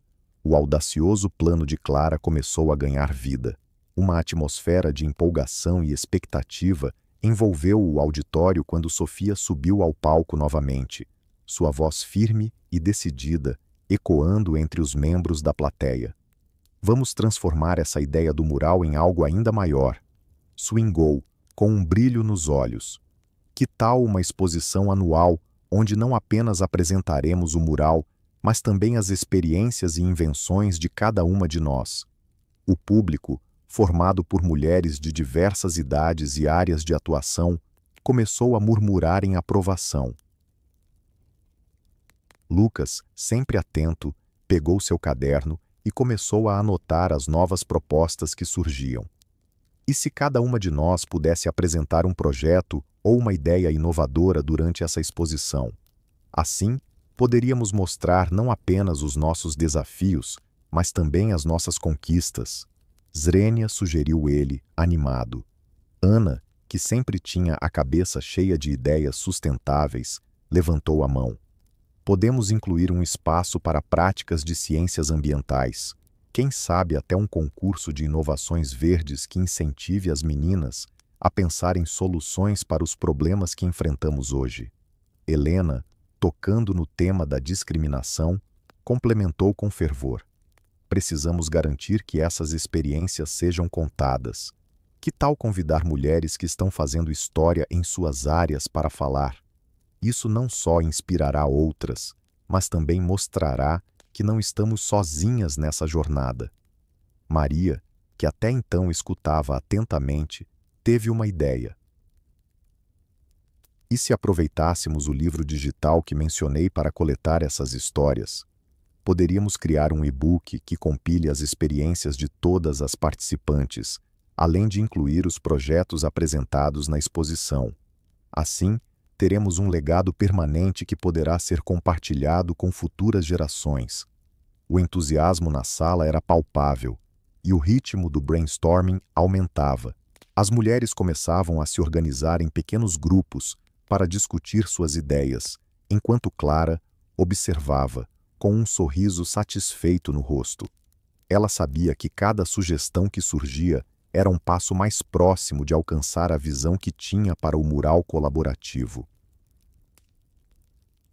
o audacioso plano de Clara começou a ganhar vida. Uma atmosfera de empolgação e expectativa envolveu o auditório quando Sofia subiu ao palco novamente, sua voz firme e decidida ecoando entre os membros da plateia. Vamos transformar essa ideia do mural em algo ainda maior. Swingou, com um brilho nos olhos. Que tal uma exposição anual onde não apenas apresentaremos o mural, mas também as experiências e invenções de cada uma de nós? O público, formado por mulheres de diversas idades e áreas de atuação, começou a murmurar em aprovação. Lucas, sempre atento, pegou seu caderno e começou a anotar as novas propostas que surgiam. E se cada uma de nós pudesse apresentar um projeto ou uma ideia inovadora durante essa exposição? Assim, poderíamos mostrar não apenas os nossos desafios, mas também as nossas conquistas. Zrenia, sugeriu ele, animado. Ana, que sempre tinha a cabeça cheia de ideias sustentáveis, levantou a mão. Podemos incluir um espaço para práticas de ciências ambientais. Quem sabe até um concurso de inovações verdes que incentive as meninas a pensar em soluções para os problemas que enfrentamos hoje. Helena, tocando no tema da discriminação, complementou com fervor. Precisamos garantir que essas experiências sejam contadas. Que tal convidar mulheres que estão fazendo história em suas áreas para falar? Isso não só inspirará outras, mas também mostrará que não estamos sozinhas nessa jornada. Maria, que até então escutava atentamente, teve uma ideia. E se aproveitássemos o livro digital que mencionei para coletar essas histórias? Poderíamos criar um e-book que compile as experiências de todas as participantes, além de incluir os projetos apresentados na exposição. Assim, teremos um legado permanente que poderá ser compartilhado com futuras gerações. O entusiasmo na sala era palpável, e o ritmo do brainstorming aumentava. As mulheres começavam a se organizar em pequenos grupos para discutir suas ideias, enquanto Clara observava, com um sorriso satisfeito no rosto. Ela sabia que cada sugestão que surgia era um passo mais próximo de alcançar a visão que tinha para o mural colaborativo.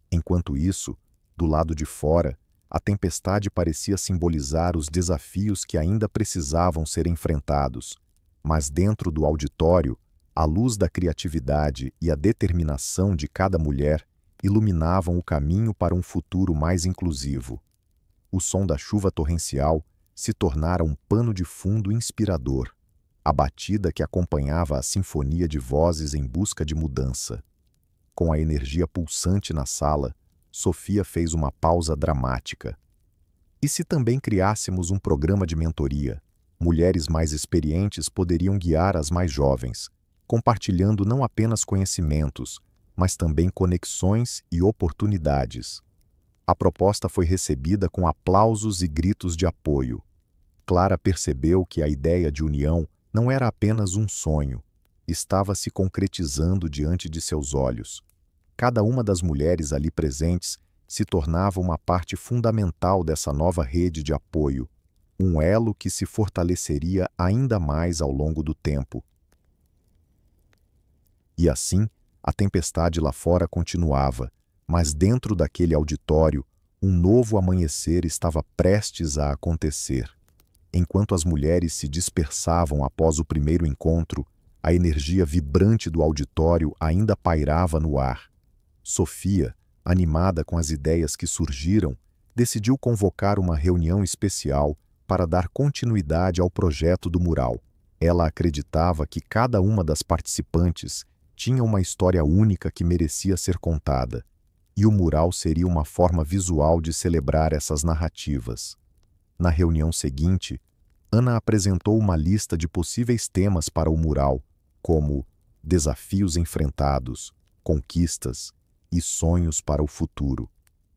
Enquanto isso, do lado de fora, a tempestade parecia simbolizar os desafios que ainda precisavam ser enfrentados, mas dentro do auditório, a luz da criatividade e a determinação de cada mulher iluminavam o caminho para um futuro mais inclusivo. O som da chuva torrencial se tornara um pano de fundo inspirador, a batida que acompanhava a sinfonia de vozes em busca de mudança. Com a energia pulsante na sala, Sofia fez uma pausa dramática. E se também criássemos um programa de mentoria? Mulheres mais experientes poderiam guiar as mais jovens, compartilhando não apenas conhecimentos, mas também conexões e oportunidades. A proposta foi recebida com aplausos e gritos de apoio. Clara percebeu que a ideia de união não era apenas um sonho, estava se concretizando diante de seus olhos. Cada uma das mulheres ali presentes se tornava uma parte fundamental dessa nova rede de apoio, um elo que se fortaleceria ainda mais ao longo do tempo. E assim, a tempestade lá fora continuava, mas dentro daquele auditório, um novo amanhecer estava prestes a acontecer. Enquanto as mulheres se dispersavam após o primeiro encontro, a energia vibrante do auditório ainda pairava no ar. Sofia, animada com as ideias que surgiram, decidiu convocar uma reunião especial para dar continuidade ao projeto do mural. Ela acreditava que cada uma das participantes tinha uma história única que merecia ser contada, e o mural seria uma forma visual de celebrar essas narrativas. Na reunião seguinte, Ana apresentou uma lista de possíveis temas para o mural, como desafios enfrentados, conquistas e sonhos para o futuro.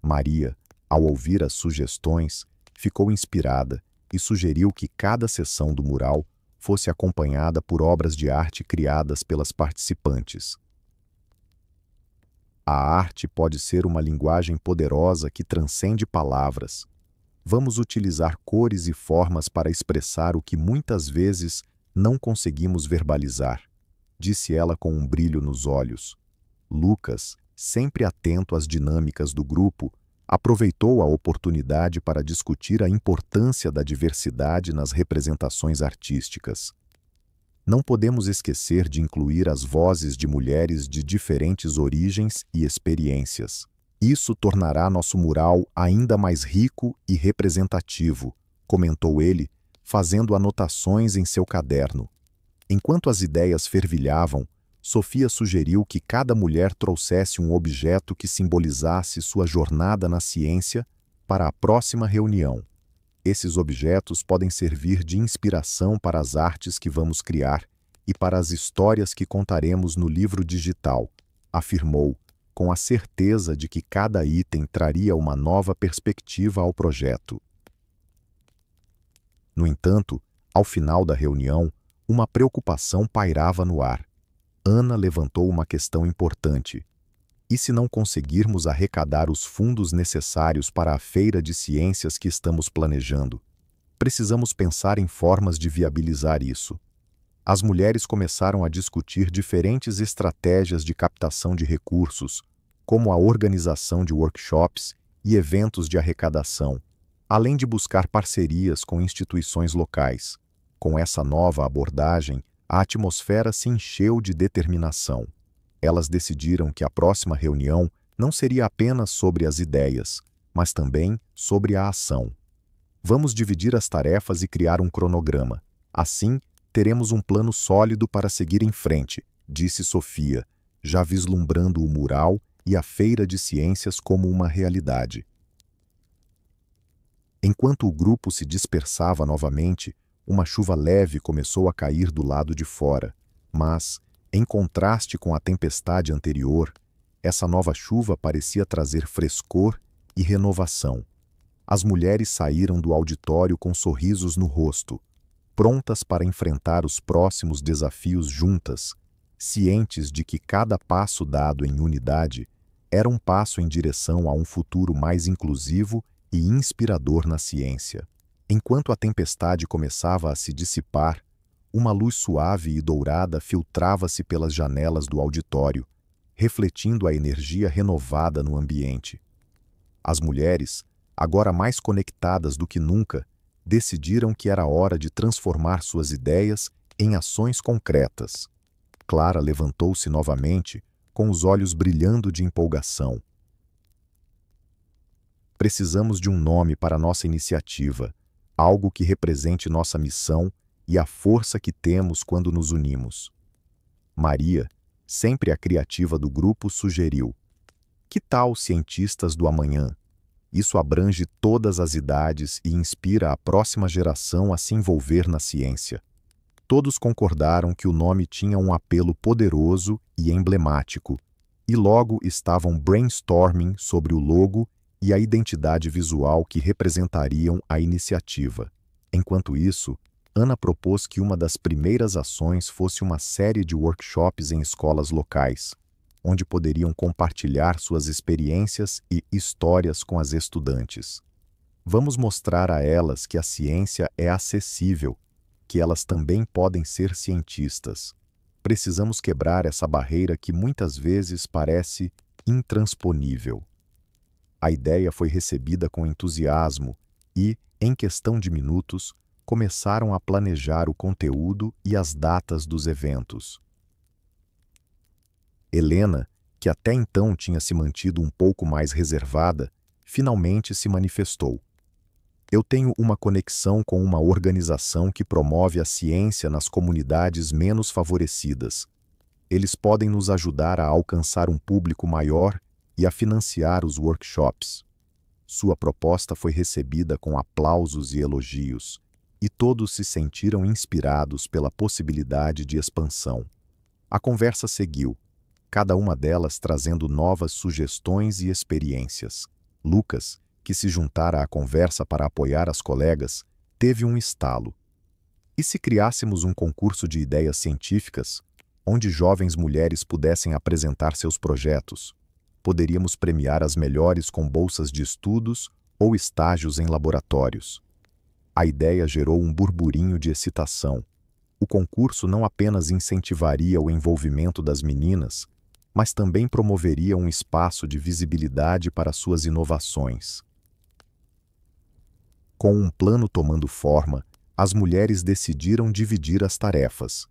Maria, ao ouvir as sugestões, ficou inspirada e sugeriu que cada seção do mural fosse acompanhada por obras de arte criadas pelas participantes. A arte pode ser uma linguagem poderosa que transcende palavras. Vamos utilizar cores e formas para expressar o que muitas vezes não conseguimos verbalizar, disse ela com um brilho nos olhos. Lucas, sempre atento às dinâmicas do grupo, aproveitou a oportunidade para discutir a importância da diversidade nas representações artísticas. Não podemos esquecer de incluir as vozes de mulheres de diferentes origens e experiências. Isso tornará nosso mural ainda mais rico e representativo, comentou ele, fazendo anotações em seu caderno. Enquanto as ideias fervilhavam, Sofia sugeriu que cada mulher trouxesse um objeto que simbolizasse sua jornada na ciência para a próxima reunião. Esses objetos podem servir de inspiração para as artes que vamos criar e para as histórias que contaremos no livro digital, afirmou, com a certeza de que cada item traria uma nova perspectiva ao projeto. No entanto, ao final da reunião, uma preocupação pairava no ar. Ana levantou uma questão importante. E se não conseguirmos arrecadar os fundos necessários para a feira de ciências que estamos planejando? Precisamos pensar em formas de viabilizar isso. As mulheres começaram a discutir diferentes estratégias de captação de recursos, como a organização de workshops e eventos de arrecadação, além de buscar parcerias com instituições locais. Com essa nova abordagem, a atmosfera se encheu de determinação. Elas decidiram que a próxima reunião não seria apenas sobre as ideias, mas também sobre a ação. Vamos dividir as tarefas e criar um cronograma. Assim, teremos um plano sólido para seguir em frente, disse Sofia, já vislumbrando o mural e a feira de ciências como uma realidade. Enquanto o grupo se dispersava novamente, uma chuva leve começou a cair do lado de fora, mas, em contraste com a tempestade anterior, essa nova chuva parecia trazer frescor e renovação. As mulheres saíram do auditório com sorrisos no rosto, prontas para enfrentar os próximos desafios juntas, cientes de que cada passo dado em unidade era um passo em direção a um futuro mais inclusivo e inspirador na ciência. Enquanto a tempestade começava a se dissipar, uma luz suave e dourada filtrava-se pelas janelas do auditório, refletindo a energia renovada no ambiente. As mulheres, agora mais conectadas do que nunca, decidiram que era hora de transformar suas ideias em ações concretas. Clara levantou-se novamente, com os olhos brilhando de empolgação. Precisamos de um nome para nossa iniciativa, algo que represente nossa missão e a força que temos quando nos unimos. Maria, sempre a criativa do grupo, sugeriu: que tal cientistas do amanhã? Isso abrange todas as idades e inspira a próxima geração a se envolver na ciência. Todos concordaram que o nome tinha um apelo poderoso e emblemático, e logo estavam brainstorming sobre o logo e a identidade visual que representariam a iniciativa. Enquanto isso, Ana propôs que uma das primeiras ações fosse uma série de workshops em escolas locais, onde poderiam compartilhar suas experiências e histórias com as estudantes. Vamos mostrar a elas que a ciência é acessível, que elas também podem ser cientistas. Precisamos quebrar essa barreira que muitas vezes parece intransponível. A ideia foi recebida com entusiasmo e, em questão de minutos, começaram a planejar o conteúdo e as datas dos eventos. Helena, que até então tinha se mantido um pouco mais reservada, finalmente se manifestou. Eu tenho uma conexão com uma organização que promove a ciência nas comunidades menos favorecidas. Eles podem nos ajudar a alcançar um público maior e a financiar os workshops. Sua proposta foi recebida com aplausos e elogios, e todos se sentiram inspirados pela possibilidade de expansão. A conversa seguiu, cada uma delas trazendo novas sugestões e experiências. Lucas, que se juntara à conversa para apoiar as colegas, teve um estalo. E se criássemos um concurso de ideias científicas, onde jovens mulheres pudessem apresentar seus projetos? Poderíamos premiar as melhores com bolsas de estudos ou estágios em laboratórios. A ideia gerou um burburinho de excitação. O concurso não apenas incentivaria o envolvimento das meninas, mas também promoveria um espaço de visibilidade para suas inovações. Com um plano tomando forma, as mulheres decidiram dividir as tarefas.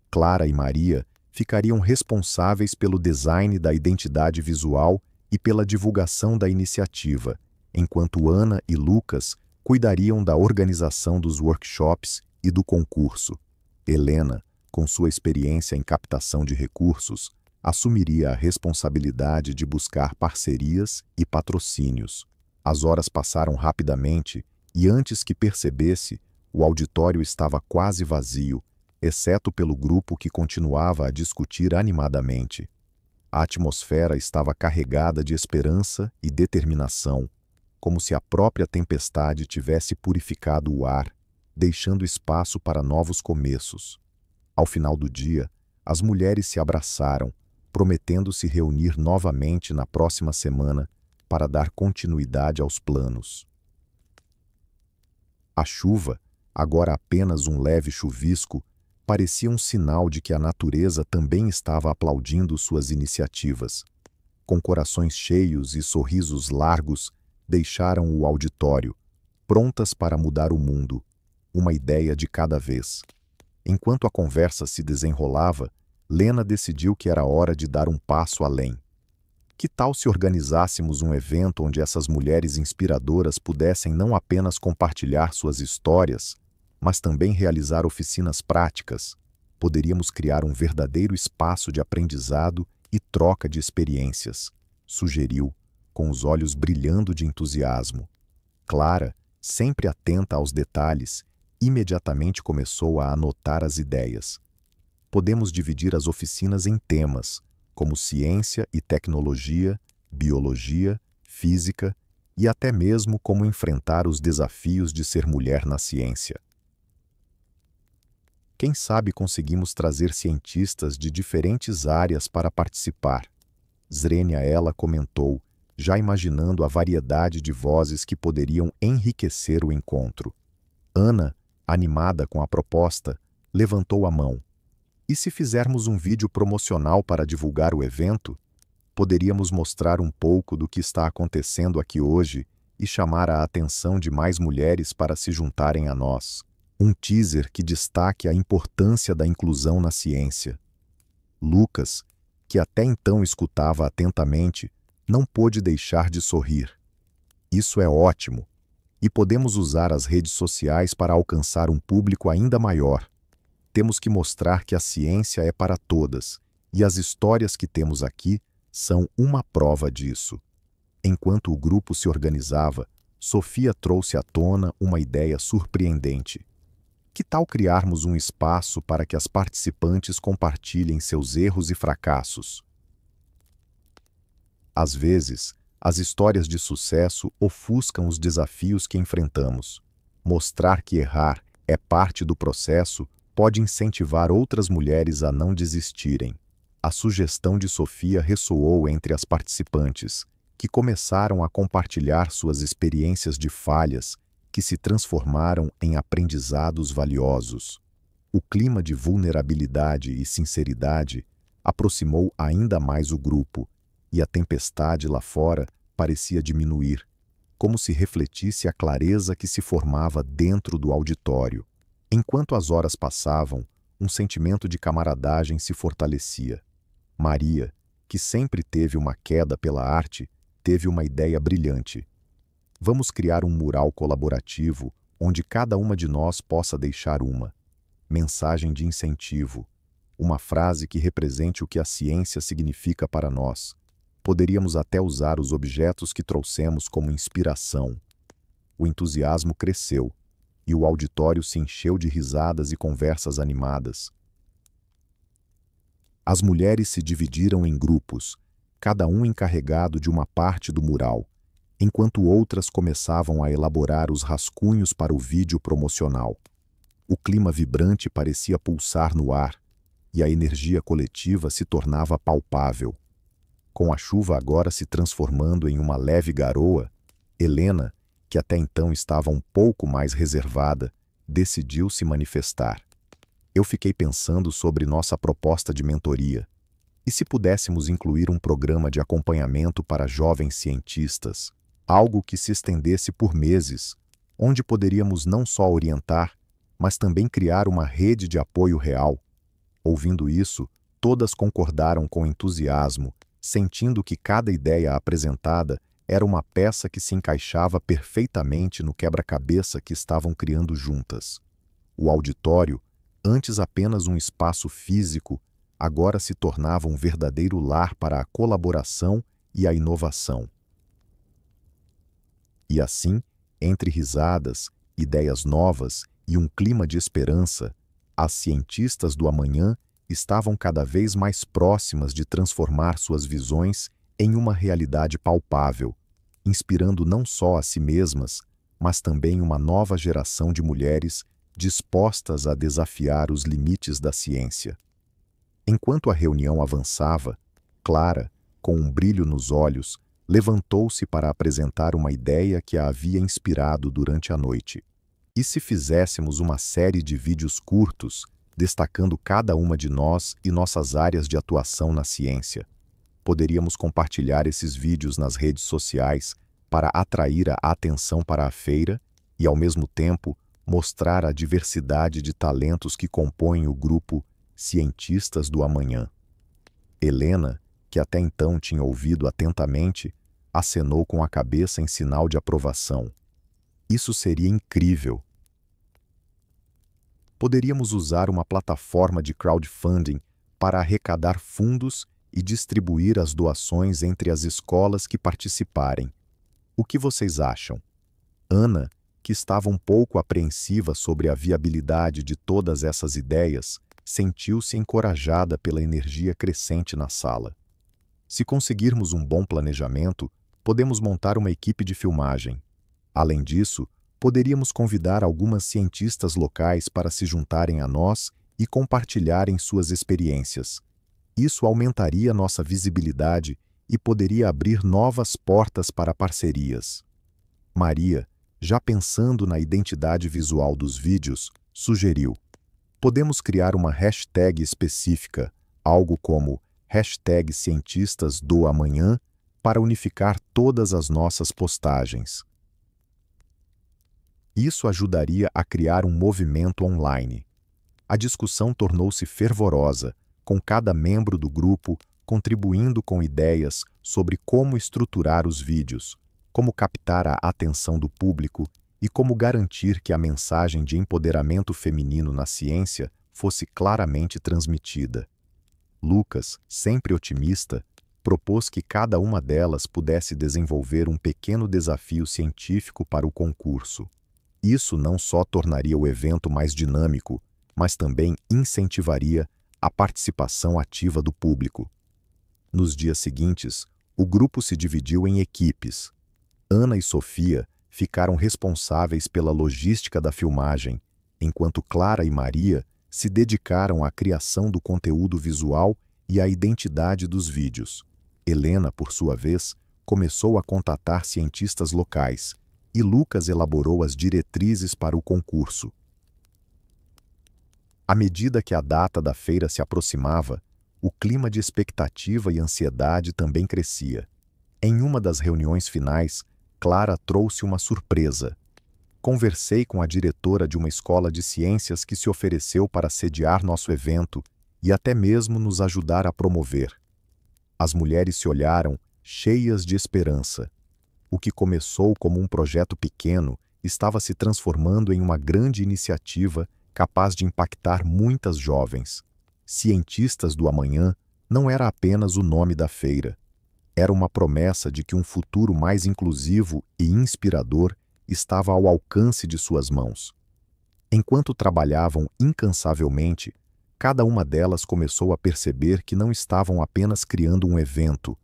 Clara e Maria ficariam responsáveis pelo design da identidade visual e pela divulgação da iniciativa, enquanto Ana e Lucas cuidariam da organização dos workshops e do concurso. Helena, com sua experiência em captação de recursos, assumiria a responsabilidade de buscar parcerias e patrocínios. As horas passaram rapidamente e, antes que percebesse, o auditório estava quase vazio, exceto pelo grupo que continuava a discutir animadamente. A atmosfera estava carregada de esperança e determinação, como se a própria tempestade tivesse purificado o ar, deixando espaço para novos começos. Ao final do dia, as mulheres se abraçaram, prometendo se reunir novamente na próxima semana para dar continuidade aos planos. A chuva, agora apenas um leve chuvisco, parecia um sinal de que a natureza também estava aplaudindo suas iniciativas. Com corações cheios e sorrisos largos, deixaram o auditório, prontas para mudar o mundo, uma ideia de cada vez. Enquanto a conversa se desenrolava, Lena decidiu que era hora de dar um passo além. Que tal se organizássemos um evento onde essas mulheres inspiradoras pudessem não apenas compartilhar suas histórias, mas também realizar oficinas práticas? Poderíamos criar um verdadeiro espaço de aprendizado e troca de experiências, sugeriu, com os olhos brilhando de entusiasmo. Clara, sempre atenta aos detalhes, imediatamente começou a anotar as ideias. Podemos dividir as oficinas em temas, como ciência e tecnologia, biologia, física e até mesmo como enfrentar os desafios de ser mulher na ciência. Quem sabe conseguimos trazer cientistas de diferentes áreas para participar. Zrenia ela comentou, já imaginando a variedade de vozes que poderiam enriquecer o encontro. Ana, animada com a proposta, levantou a mão. E se fizermos um vídeo promocional para divulgar o evento? Poderíamos mostrar um pouco do que está acontecendo aqui hoje e chamar a atenção de mais mulheres para se juntarem a nós. Um teaser que destaque a importância da inclusão na ciência. Lucas, que até então escutava atentamente, não pôde deixar de sorrir. Isso é ótimo, e podemos usar as redes sociais para alcançar um público ainda maior. Temos que mostrar que a ciência é para todas, e as histórias que temos aqui são uma prova disso. Enquanto o grupo se organizava, Sofia trouxe à tona uma ideia surpreendente. Que tal criarmos um espaço para que as participantes compartilhem seus erros e fracassos? Às vezes, as histórias de sucesso ofuscam os desafios que enfrentamos. Mostrar que errar é parte do processo pode incentivar outras mulheres a não desistirem. A sugestão de Sofia ressoou entre as participantes, que começaram a compartilhar suas experiências de falhas que se transformaram em aprendizados valiosos. O clima de vulnerabilidade e sinceridade aproximou ainda mais o grupo, e a tempestade lá fora parecia diminuir, como se refletisse a clareza que se formava dentro do auditório. Enquanto as horas passavam, um sentimento de camaradagem se fortalecia. Maria, que sempre teve uma queda pela arte, teve uma ideia brilhante. Vamos criar um mural colaborativo onde cada uma de nós possa deixar uma mensagem de incentivo, uma frase que represente o que a ciência significa para nós. Poderíamos até usar os objetos que trouxemos como inspiração. O entusiasmo cresceu, e o auditório se encheu de risadas e conversas animadas. As mulheres se dividiram em grupos, cada um encarregado de uma parte do mural, enquanto outras começavam a elaborar os rascunhos para o vídeo promocional. O clima vibrante parecia pulsar no ar, e a energia coletiva se tornava palpável. Com a chuva agora se transformando em uma leve garoa, Helena, que até então estava um pouco mais reservada, decidiu se manifestar. Eu fiquei pensando sobre nossa proposta de mentoria. E se pudéssemos incluir um programa de acompanhamento para jovens cientistas, algo que se estendesse por meses, onde poderíamos não só orientar, mas também criar uma rede de apoio real. Ouvindo isso, todas concordaram com entusiasmo, sentindo que cada ideia apresentada era uma peça que se encaixava perfeitamente no quebra-cabeça que estavam criando juntas. O auditório, antes apenas um espaço físico, agora se tornava um verdadeiro lar para a colaboração e a inovação. E assim, entre risadas, ideias novas e um clima de esperança, as cientistas do amanhã estavam cada vez mais próximas de transformar suas visões em uma realidade palpável, inspirando não só a si mesmas, mas também uma nova geração de mulheres dispostas a desafiar os limites da ciência. Enquanto a reunião avançava, Clara, com um brilho nos olhos, levantou-se para apresentar uma ideia que a havia inspirado durante a noite. E se fizéssemos uma série de vídeos curtos, destacando cada uma de nós e nossas áreas de atuação na ciência? Poderíamos compartilhar esses vídeos nas redes sociais para atrair a atenção para a feira e, ao mesmo tempo, mostrar a diversidade de talentos que compõem o grupo Cientistas do Amanhã. Helena, que até então tinha ouvido atentamente, acenou com a cabeça em sinal de aprovação. Isso seria incrível. Poderíamos usar uma plataforma de crowdfunding para arrecadar fundos e distribuir as doações entre as escolas que participarem. O que vocês acham? Ana, que estava um pouco apreensiva sobre a viabilidade de todas essas ideias, sentiu-se encorajada pela energia crescente na sala. Se conseguirmos um bom planejamento, podemos montar uma equipe de filmagem. Além disso, poderíamos convidar algumas cientistas locais para se juntarem a nós e compartilharem suas experiências. Isso aumentaria nossa visibilidade e poderia abrir novas portas para parcerias. Maria, já pensando na identidade visual dos vídeos, sugeriu: podemos criar uma hashtag específica, algo como #CientistasDoAmanhã, para unificar todas as nossas postagens. Isso ajudaria a criar um movimento online. A discussão tornou-se fervorosa, com cada membro do grupo contribuindo com ideias sobre como estruturar os vídeos, como captar a atenção do público e como garantir que a mensagem de empoderamento feminino na ciência fosse claramente transmitida. Lucas, sempre otimista, propôs que cada uma delas pudesse desenvolver um pequeno desafio científico para o concurso. Isso não só tornaria o evento mais dinâmico, mas também incentivaria a participação ativa do público. Nos dias seguintes, o grupo se dividiu em equipes. Ana e Sofia ficaram responsáveis pela logística da filmagem, enquanto Clara e Maria se dedicaram à criação do conteúdo visual e à identidade dos vídeos. Helena, por sua vez, começou a contatar cientistas locais, e Lucas elaborou as diretrizes para o concurso. À medida que a data da feira se aproximava, o clima de expectativa e ansiedade também crescia. Em uma das reuniões finais, Clara trouxe uma surpresa. Conversei com a diretora de uma escola de ciências que se ofereceu para sediar nosso evento e até mesmo nos ajudar a promover. As mulheres se olharam, cheias de esperança. O que começou como um projeto pequeno estava se transformando em uma grande iniciativa capaz de impactar muitas jovens. Cientistas do Amanhã não era apenas o nome da feira. Era uma promessa de que um futuro mais inclusivo e inspirador estava ao alcance de suas mãos. Enquanto trabalhavam incansavelmente, cada uma delas começou a perceber que não estavam apenas criando um evento,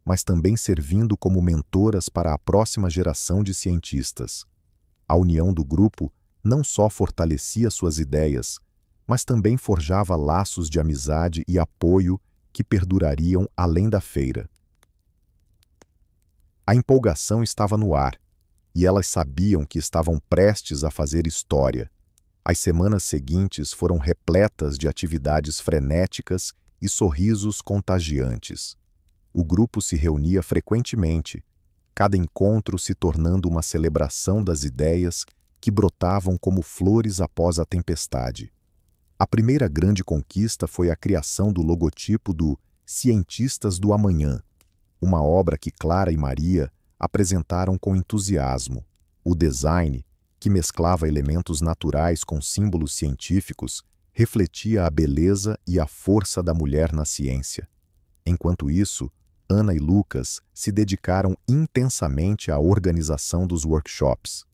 mas também servindo como mentoras para a próxima geração de cientistas. A união do grupo não só fortalecia suas ideias, mas também forjava laços de amizade e apoio que perdurariam além da feira. A empolgação estava no ar, e elas sabiam que estavam prestes a fazer história. As semanas seguintes foram repletas de atividades frenéticas e sorrisos contagiantes. O grupo se reunia frequentemente, cada encontro se tornando uma celebração das ideias que brotavam como flores após a tempestade. A primeira grande conquista foi a criação do logotipo do Cientistas do Amanhã, uma obra que Clara e Maria apresentaram com entusiasmo. O design, que mesclava elementos naturais com símbolos científicos, refletia a beleza e a força da mulher na ciência. Enquanto isso, Ana e Lucas se dedicaram intensamente à organização dos workshops.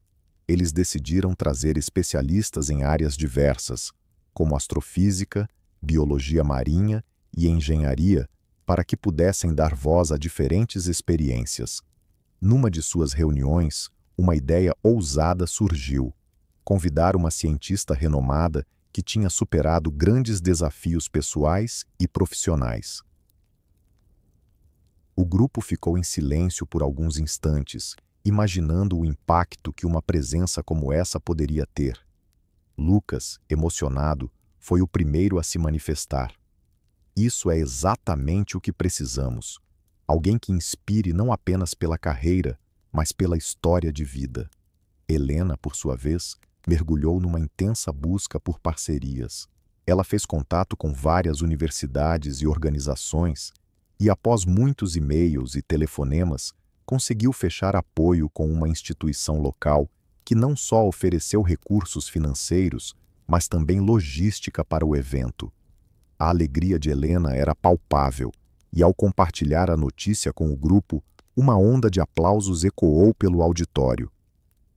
Eles decidiram trazer especialistas em áreas diversas, como astrofísica, biologia marinha e engenharia, para que pudessem dar voz a diferentes experiências. Numa de suas reuniões, uma ideia ousada surgiu: convidar uma cientista renomada que tinha superado grandes desafios pessoais e profissionais. O grupo ficou em silêncio por alguns instantes, imaginando o impacto que uma presença como essa poderia ter. Lucas, emocionado, foi o primeiro a se manifestar. Isso é exatamente o que precisamos. Alguém que inspire não apenas pela carreira, mas pela história de vida. Helena, por sua vez, mergulhou numa intensa busca por parcerias. Ela fez contato com várias universidades e organizações e, após muitos e-mails e telefonemas, conseguiu fechar apoio com uma instituição local que não só ofereceu recursos financeiros, mas também logística para o evento. A alegria de Helena era palpável, e ao compartilhar a notícia com o grupo, uma onda de aplausos ecoou pelo auditório.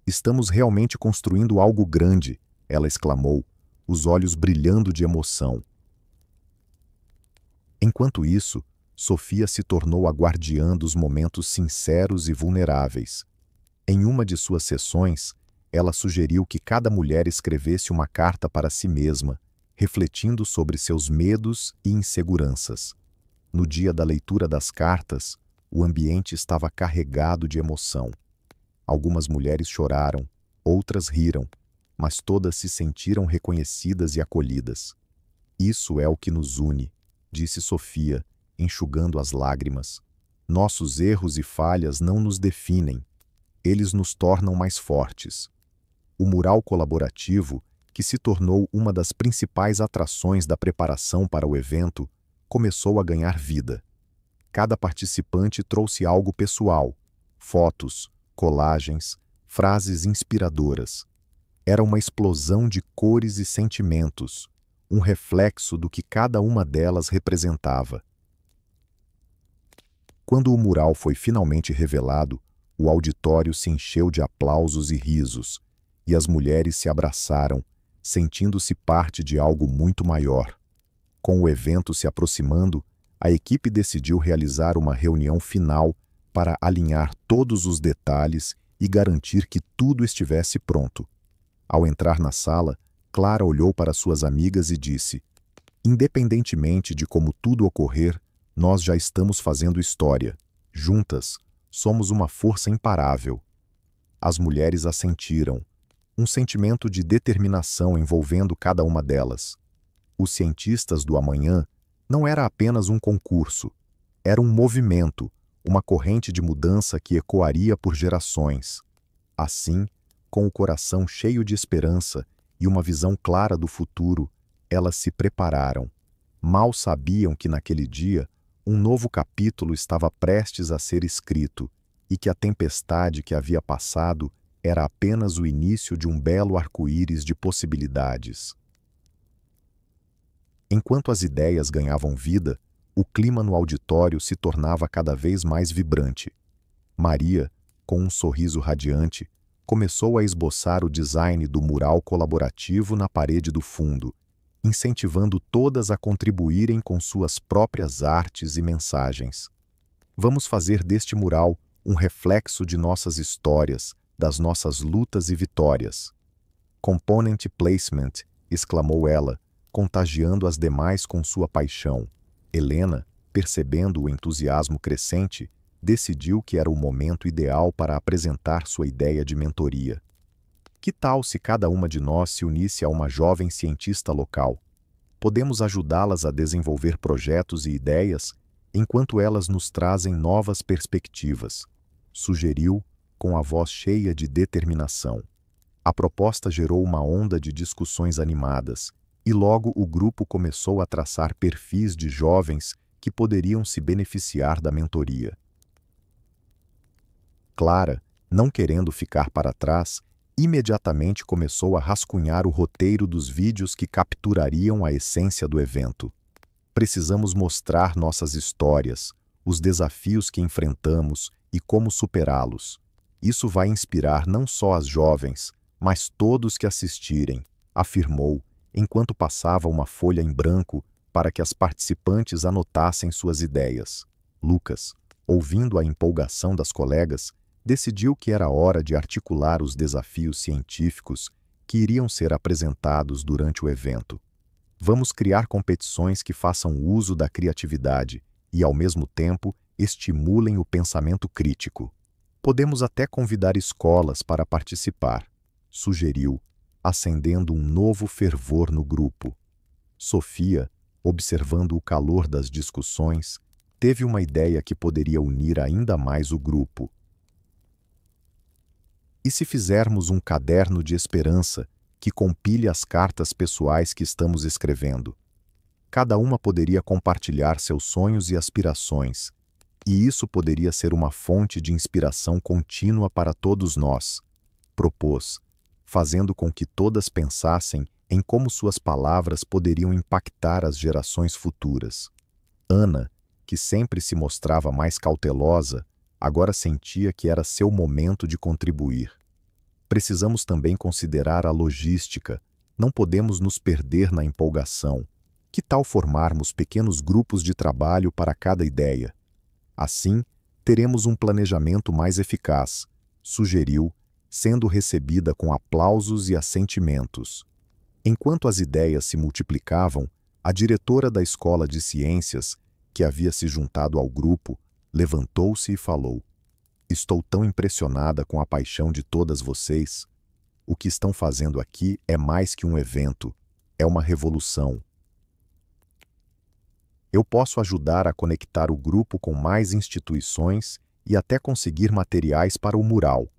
"Estamos realmente construindo algo grande", ela exclamou, os olhos brilhando de emoção. Enquanto isso, Sofia se tornou a guardiã dos momentos sinceros e vulneráveis. Em uma de suas sessões, ela sugeriu que cada mulher escrevesse uma carta para si mesma, refletindo sobre seus medos e inseguranças. No dia da leitura das cartas, o ambiente estava carregado de emoção. Algumas mulheres choraram, outras riram, mas todas se sentiram reconhecidas e acolhidas. "Isso é o que nos une", disse Sofia, enxugando as lágrimas. "Nossos erros e falhas não nos definem. Eles nos tornam mais fortes." O mural colaborativo, que se tornou uma das principais atrações da preparação para o evento, começou a ganhar vida. Cada participante trouxe algo pessoal: fotos, colagens, frases inspiradoras. Era uma explosão de cores e sentimentos, um reflexo do que cada uma delas representava. Quando o mural foi finalmente revelado, o auditório se encheu de aplausos e risos, e as mulheres se abraçaram, sentindo-se parte de algo muito maior. Com o evento se aproximando, a equipe decidiu realizar uma reunião final para alinhar todos os detalhes e garantir que tudo estivesse pronto. Ao entrar na sala, Clara olhou para suas amigas e disse: "Independentemente de como tudo ocorrer, nós já estamos fazendo história. Juntas, somos uma força imparável." As mulheres assentiram, um sentimento de determinação envolvendo cada uma delas. Os cientistas do amanhã não era apenas um concurso, era um movimento, uma corrente de mudança que ecoaria por gerações. Assim, com o coração cheio de esperança e uma visão clara do futuro, elas se prepararam. Mal sabiam que naquele dia um novo capítulo estava prestes a ser escrito e que a tempestade que havia passado era apenas o início de um belo arco-íris de possibilidades. Enquanto as ideias ganhavam vida, o clima no auditório se tornava cada vez mais vibrante. Maria, com um sorriso radiante, começou a esboçar o design do mural colaborativo na parede do fundo, incentivando todas a contribuírem com suas próprias artes e mensagens. "Vamos fazer deste mural um reflexo de nossas histórias, das nossas lutas e vitórias." "Component placement", exclamou ela, contagiando as demais com sua paixão. Helena, percebendo o entusiasmo crescente, decidiu que era o momento ideal para apresentar sua ideia de mentoria. "Que tal se cada uma de nós se unisse a uma jovem cientista local? Podemos ajudá-las a desenvolver projetos e ideias, enquanto elas nos trazem novas perspectivas", sugeriu, com a voz cheia de determinação. A proposta gerou uma onda de discussões animadas, e logo o grupo começou a traçar perfis de jovens que poderiam se beneficiar da mentoria. Clara, não querendo ficar para trás, imediatamente começou a rascunhar o roteiro dos vídeos que capturariam a essência do evento. "Precisamos mostrar nossas histórias, os desafios que enfrentamos e como superá-los. Isso vai inspirar não só as jovens, mas todos que assistirem", afirmou, enquanto passava uma folha em branco para que as participantes anotassem suas ideias. Lucas, ouvindo a empolgação das colegas, decidiu que era hora de articular os desafios científicos que iriam ser apresentados durante o evento. "Vamos criar competições que façam uso da criatividade e, ao mesmo tempo, estimulem o pensamento crítico. Podemos até convidar escolas para participar", sugeriu, acendendo um novo fervor no grupo. Sofia, observando o calor das discussões, teve uma ideia que poderia unir ainda mais o grupo. "E se fizermos um caderno de esperança que compile as cartas pessoais que estamos escrevendo? Cada uma poderia compartilhar seus sonhos e aspirações, e isso poderia ser uma fonte de inspiração contínua para todos nós", propôs, fazendo com que todas pensassem em como suas palavras poderiam impactar as gerações futuras. Ana, que sempre se mostrava mais cautelosa, agora sentia que era seu momento de contribuir. "Precisamos também considerar a logística, não podemos nos perder na empolgação. Que tal formarmos pequenos grupos de trabalho para cada ideia? Assim, teremos um planejamento mais eficaz", sugeriu, sendo recebida com aplausos e assentimentos. Enquanto as ideias se multiplicavam, a diretora da Escola de Ciências, que havia se juntado ao grupo, levantou-se e falou: "Estou tão impressionada com a paixão de todas vocês. O que estão fazendo aqui é mais que um evento, é uma revolução. Eu posso ajudar a conectar o grupo com mais instituições e até conseguir materiais para o mural."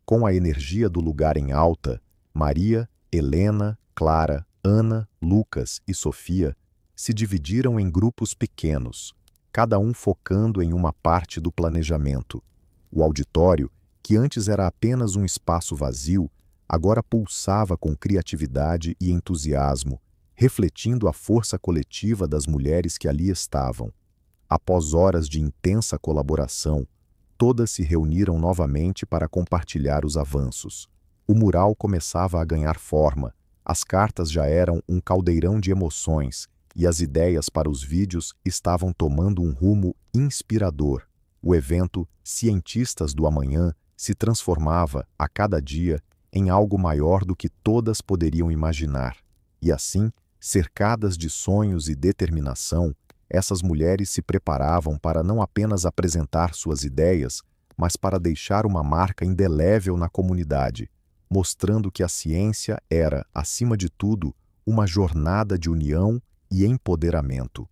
Com a energia do lugar em alta, Maria, Helena, Clara, Ana, Lucas e Sofia se dividiram em grupos pequenos, cada um focando em uma parte do planejamento. O auditório, que antes era apenas um espaço vazio, agora pulsava com criatividade e entusiasmo, refletindo a força coletiva das mulheres que ali estavam. Após horas de intensa colaboração, todas se reuniram novamente para compartilhar os avanços. O mural começava a ganhar forma, as cartas já eram um caldeirão de emoções e as ideias para os vídeos estavam tomando um rumo inspirador. O evento Cientistas do Amanhã se transformava, a cada dia, em algo maior do que todas poderiam imaginar. E assim, cercadas de sonhos e determinação, essas mulheres se preparavam para não apenas apresentar suas ideias, mas para deixar uma marca indelével na comunidade, mostrando que a ciência era, acima de tudo, uma jornada de união e empoderamento.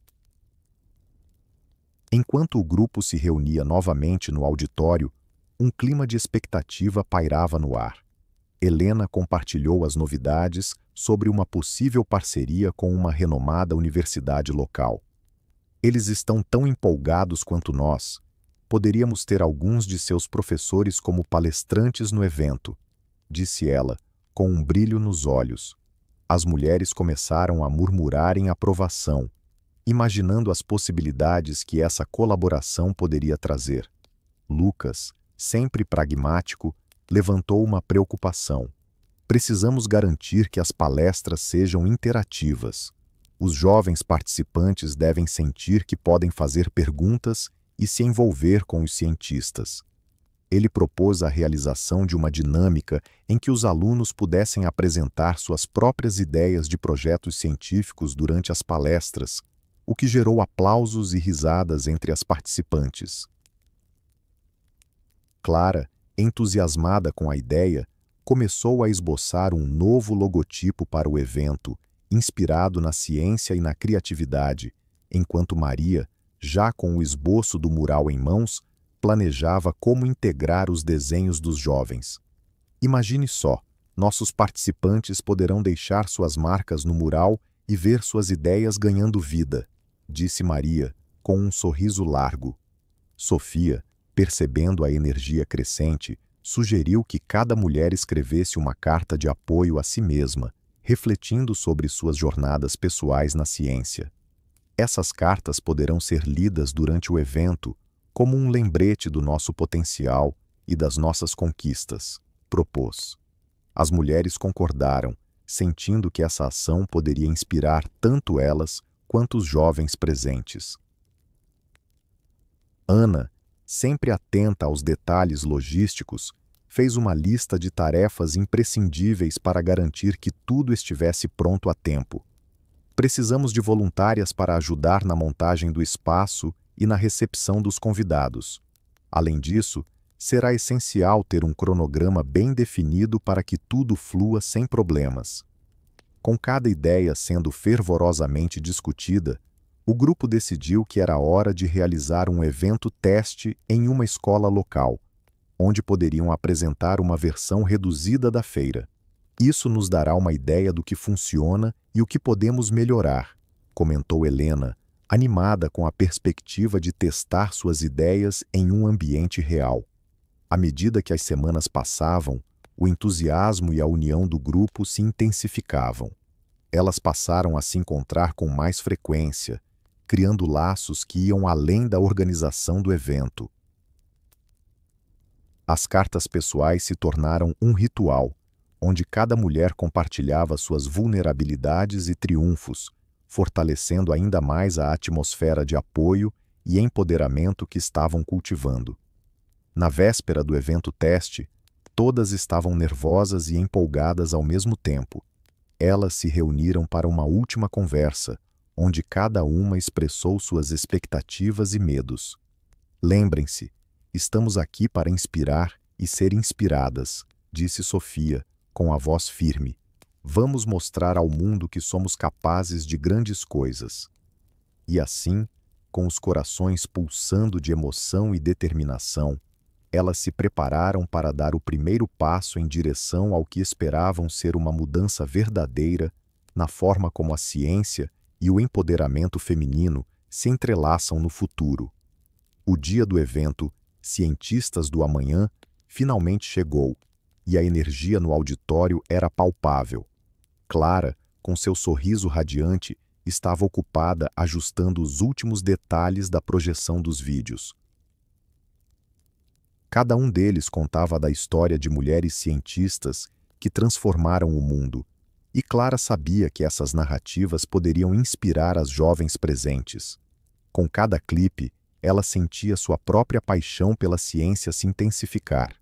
Enquanto o grupo se reunia novamente no auditório, um clima de expectativa pairava no ar. Helena compartilhou as novidades sobre uma possível parceria com uma renomada universidade local. Eles estão tão empolgados quanto nós. Poderíamos ter alguns de seus professores como palestrantes no evento, disse ela, com um brilho nos olhos. As mulheres começaram a murmurar em aprovação, imaginando as possibilidades que essa colaboração poderia trazer. Lucas, sempre pragmático, levantou uma preocupação. Precisamos garantir que as palestras sejam interativas. Os jovens participantes devem sentir que podem fazer perguntas e se envolver com os cientistas. Ele propôs a realização de uma dinâmica em que os alunos pudessem apresentar suas próprias ideias de projetos científicos durante as palestras, o que gerou aplausos e risadas entre as participantes. Clara, entusiasmada com a ideia, começou a esboçar um novo logotipo para o evento, inspirado na ciência e na criatividade, enquanto Maria, já com o esboço do mural em mãos, planejava como integrar os desenhos dos jovens. Imagine só, nossos participantes poderão deixar suas marcas no mural e ver suas ideias ganhando vida, disse Maria, com um sorriso largo. Sofia, percebendo a energia crescente, sugeriu que cada mulher escrevesse uma carta de apoio a si mesma, refletindo sobre suas jornadas pessoais na ciência. Essas cartas poderão ser lidas durante o evento como um lembrete do nosso potencial e das nossas conquistas, propôs. As mulheres concordaram, sentindo que essa ação poderia inspirar tanto elas quanto os jovens presentes. Ana, sempre atenta aos detalhes logísticos, fez uma lista de tarefas imprescindíveis para garantir que tudo estivesse pronto a tempo. Precisamos de voluntárias para ajudar na montagem do espaço e na recepção dos convidados. Além disso, será essencial ter um cronograma bem definido para que tudo flua sem problemas. Com cada ideia sendo fervorosamente discutida, o grupo decidiu que era hora de realizar um evento teste em uma escola local, onde poderiam apresentar uma versão reduzida da feira. Isso nos dará uma ideia do que funciona e o que podemos melhorar, comentou Helena, animada com a perspectiva de testar suas ideias em um ambiente real. À medida que as semanas passavam, o entusiasmo e a união do grupo se intensificavam. Elas passaram a se encontrar com mais frequência, criando laços que iam além da organização do evento. As cartas pessoais se tornaram um ritual, onde cada mulher compartilhava suas vulnerabilidades e triunfos, fortalecendo ainda mais a atmosfera de apoio e empoderamento que estavam cultivando. Na véspera do evento teste, todas estavam nervosas e empolgadas ao mesmo tempo. Elas se reuniram para uma última conversa, onde cada uma expressou suas expectativas e medos. Lembrem-se, estamos aqui para inspirar e ser inspiradas, disse Sofia, com a voz firme. Vamos mostrar ao mundo que somos capazes de grandes coisas. E assim, com os corações pulsando de emoção e determinação, elas se prepararam para dar o primeiro passo em direção ao que esperavam ser uma mudança verdadeira na forma como a ciência e o empoderamento feminino se entrelaçam no futuro. O dia do evento, Cientistas do Amanhã, finalmente chegou, e a energia no auditório era palpável. Clara, com seu sorriso radiante, estava ocupada ajustando os últimos detalhes da projeção dos vídeos. Cada um deles contava da história de mulheres cientistas que transformaram o mundo, e Clara sabia que essas narrativas poderiam inspirar as jovens presentes. Com cada clipe, ela sentia sua própria paixão pela ciência se intensificar.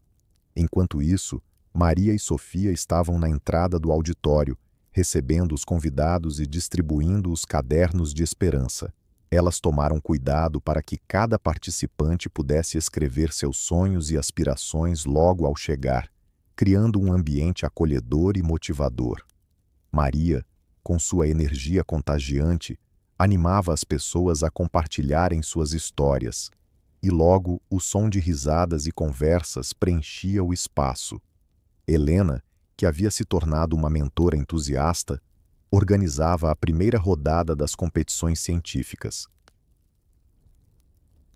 Enquanto isso, Maria e Sofia estavam na entrada do auditório, recebendo os convidados e distribuindo os cadernos de esperança. Elas tomaram cuidado para que cada participante pudesse escrever seus sonhos e aspirações logo ao chegar, criando um ambiente acolhedor e motivador. Maria, com sua energia contagiante, animava as pessoas a compartilharem suas histórias, e logo o som de risadas e conversas preenchia o espaço. Helena, que havia se tornado uma mentora entusiasta, organizava a primeira rodada das competições científicas.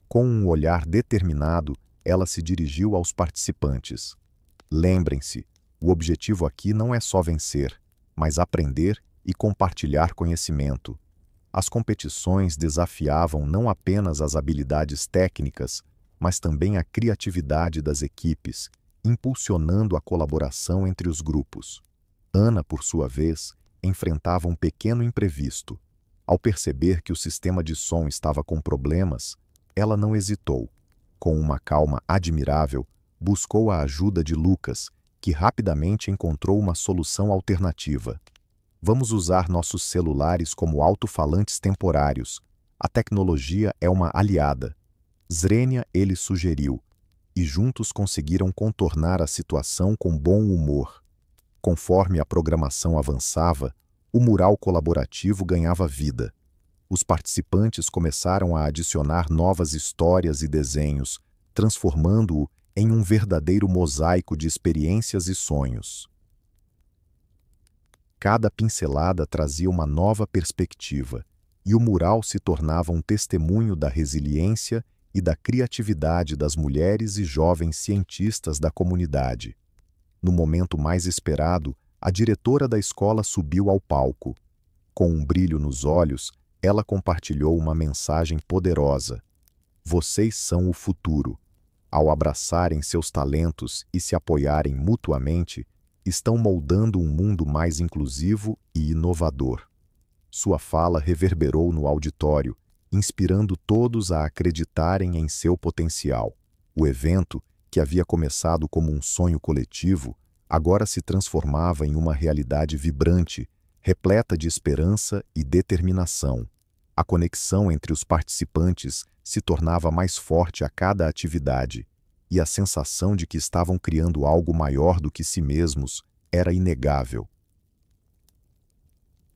Com um olhar determinado, ela se dirigiu aos participantes. Lembrem-se, o objetivo aqui não é só vencer, mas aprender e compartilhar conhecimento. As competições desafiavam não apenas as habilidades técnicas, mas também a criatividade das equipes, impulsionando a colaboração entre os grupos. Ana, por sua vez, enfrentava um pequeno imprevisto. Ao perceber que o sistema de som estava com problemas, ela não hesitou. Com uma calma admirável, buscou a ajuda de Lucas, que rapidamente encontrou uma solução alternativa. Vamos usar nossos celulares como alto-falantes temporários. A tecnologia é uma aliada. Zrenia, ele sugeriu, e juntos conseguiram contornar a situação com bom humor. Conforme a programação avançava, o mural colaborativo ganhava vida. Os participantes começaram a adicionar novas histórias e desenhos, transformando-o em um verdadeiro mosaico de experiências e sonhos. Cada pincelada trazia uma nova perspectiva, e o mural se tornava um testemunho da resiliência e da criatividade das mulheres e jovens cientistas da comunidade. No momento mais esperado, a diretora da escola subiu ao palco. Com um brilho nos olhos, ela compartilhou uma mensagem poderosa. Vocês são o futuro. Ao abraçarem seus talentos e se apoiarem mutuamente, estão moldando um mundo mais inclusivo e inovador. Sua fala reverberou no auditório, inspirando todos a acreditarem em seu potencial. O evento, que havia começado como um sonho coletivo, agora se transformava em uma realidade vibrante, repleta de esperança e determinação. A conexão entre os participantes se tornava mais forte a cada atividade, e a sensação de que estavam criando algo maior do que si mesmos era inegável.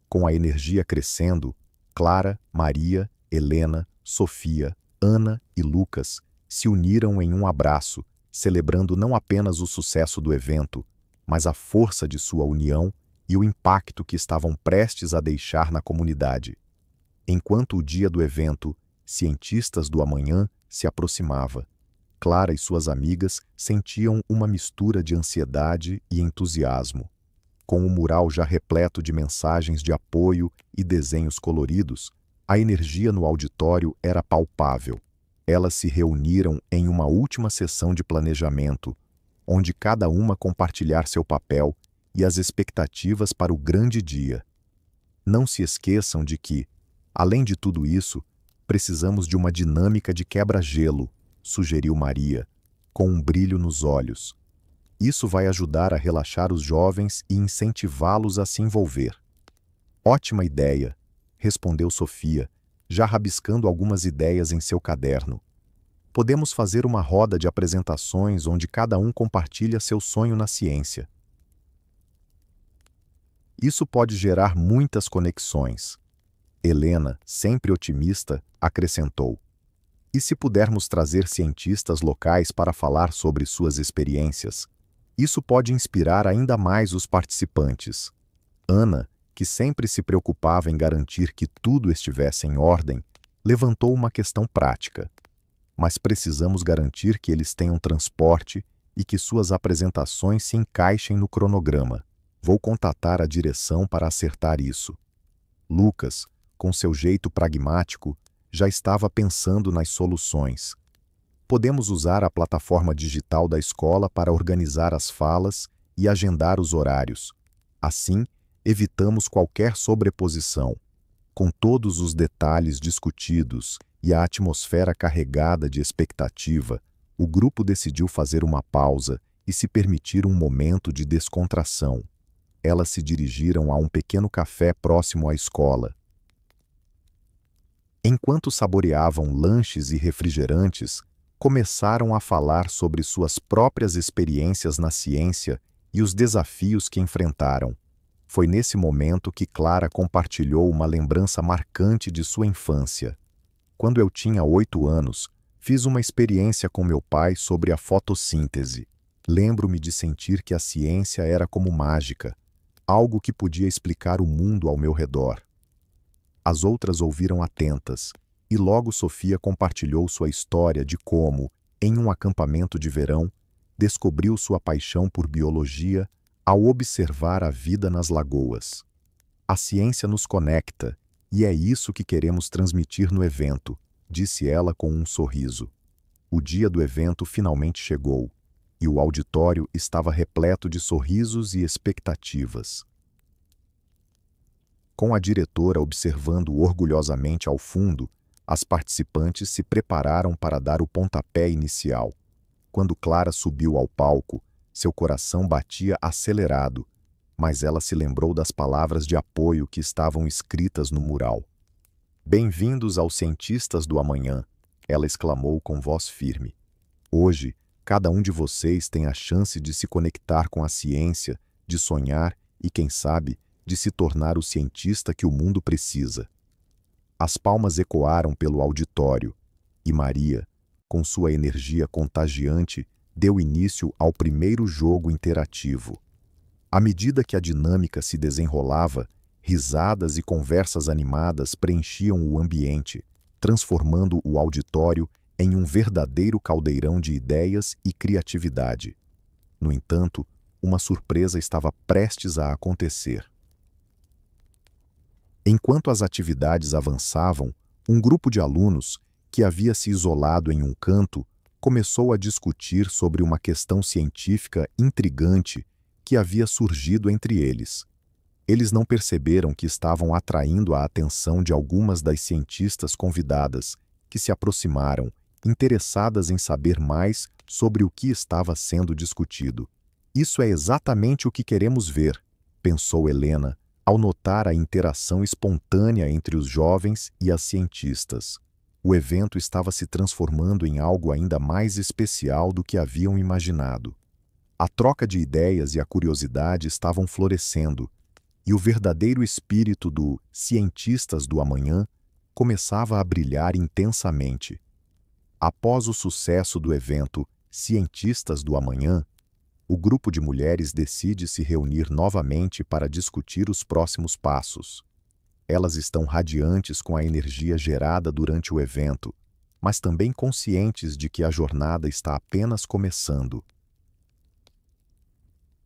Com a energia crescendo, Clara, Maria, Helena, Sofia, Ana e Lucas se uniram em um abraço, celebrando não apenas o sucesso do evento, mas a força de sua união e o impacto que estavam prestes a deixar na comunidade. Enquanto o dia do evento, Cientistas do Amanhã, se aproximava, Clara e suas amigas sentiam uma mistura de ansiedade e entusiasmo. Com o mural já repleto de mensagens de apoio e desenhos coloridos, a energia no auditório era palpável. Elas se reuniram em uma última sessão de planejamento, onde cada uma compartilhar seu papel e as expectativas para o grande dia. Não se esqueçam de que, além de tudo isso, precisamos de uma dinâmica de quebra-gelo, sugeriu Maria, com um brilho nos olhos. Isso vai ajudar a relaxar os jovens e incentivá-los a se envolver. Ótima ideia, respondeu Sofia, já rabiscando algumas ideias em seu caderno. Podemos fazer uma roda de apresentações onde cada um compartilha seu sonho na ciência. Isso pode gerar muitas conexões. Helena, sempre otimista, acrescentou. E se pudermos trazer cientistas locais para falar sobre suas experiências? Isso pode inspirar ainda mais os participantes. Ana, que sempre se preocupava em garantir que tudo estivesse em ordem, levantou uma questão prática. Mas precisamos garantir que eles tenham transporte e que suas apresentações se encaixem no cronograma. Vou contatar a direção para acertar isso. Lucas, com seu jeito pragmático, já estava pensando nas soluções. Podemos usar a plataforma digital da escola para organizar as falas e agendar os horários. Assim, evitamos qualquer sobreposição. Com todos os detalhes discutidos e a atmosfera carregada de expectativa, o grupo decidiu fazer uma pausa e se permitir um momento de descontração. Elas se dirigiram a um pequeno café próximo à escola. Enquanto saboreavam lanches e refrigerantes, começaram a falar sobre suas próprias experiências na ciência e os desafios que enfrentaram. Foi nesse momento que Clara compartilhou uma lembrança marcante de sua infância. Quando eu tinha 8 anos, fiz uma experiência com meu pai sobre a fotossíntese. Lembro-me de sentir que a ciência era como mágica, algo que podia explicar o mundo ao meu redor. As outras ouviram atentas, e logo Sofia compartilhou sua história de como, em um acampamento de verão, descobriu sua paixão por biologia ao observar a vida nas lagoas. A ciência nos conecta, e é isso que queremos transmitir no evento, disse ela com um sorriso. O dia do evento finalmente chegou, e o auditório estava repleto de sorrisos e expectativas. Com a diretora observando orgulhosamente ao fundo, as participantes se prepararam para dar o pontapé inicial. Quando Clara subiu ao palco, seu coração batia acelerado, mas ela se lembrou das palavras de apoio que estavam escritas no mural. "Bem-vindos aos cientistas do amanhã", ela exclamou com voz firme. "Hoje, cada um de vocês tem a chance de se conectar com a ciência, de sonhar e, quem sabe, de se tornar o cientista que o mundo precisa." As palmas ecoaram pelo auditório, e Maria, com sua energia contagiante, deu início ao primeiro jogo interativo. À medida que a dinâmica se desenrolava, risadas e conversas animadas preenchiam o ambiente, transformando o auditório em um verdadeiro caldeirão de ideias e criatividade. No entanto, uma surpresa estava prestes a acontecer. Enquanto as atividades avançavam, um grupo de alunos, que havia se isolado em um canto, começou a discutir sobre uma questão científica intrigante que havia surgido entre eles. Eles não perceberam que estavam atraindo a atenção de algumas das cientistas convidadas, que se aproximaram, interessadas em saber mais sobre o que estava sendo discutido. "Isso é exatamente o que queremos ver", pensou Helena, ao notar a interação espontânea entre os jovens e as cientistas. O evento estava se transformando em algo ainda mais especial do que haviam imaginado. A troca de ideias e a curiosidade estavam florescendo, e o verdadeiro espírito do Cientistas do Amanhã começava a brilhar intensamente. Após o sucesso do evento Cientistas do Amanhã, o grupo de mulheres decide se reunir novamente para discutir os próximos passos. Elas estão radiantes com a energia gerada durante o evento, mas também conscientes de que a jornada está apenas começando.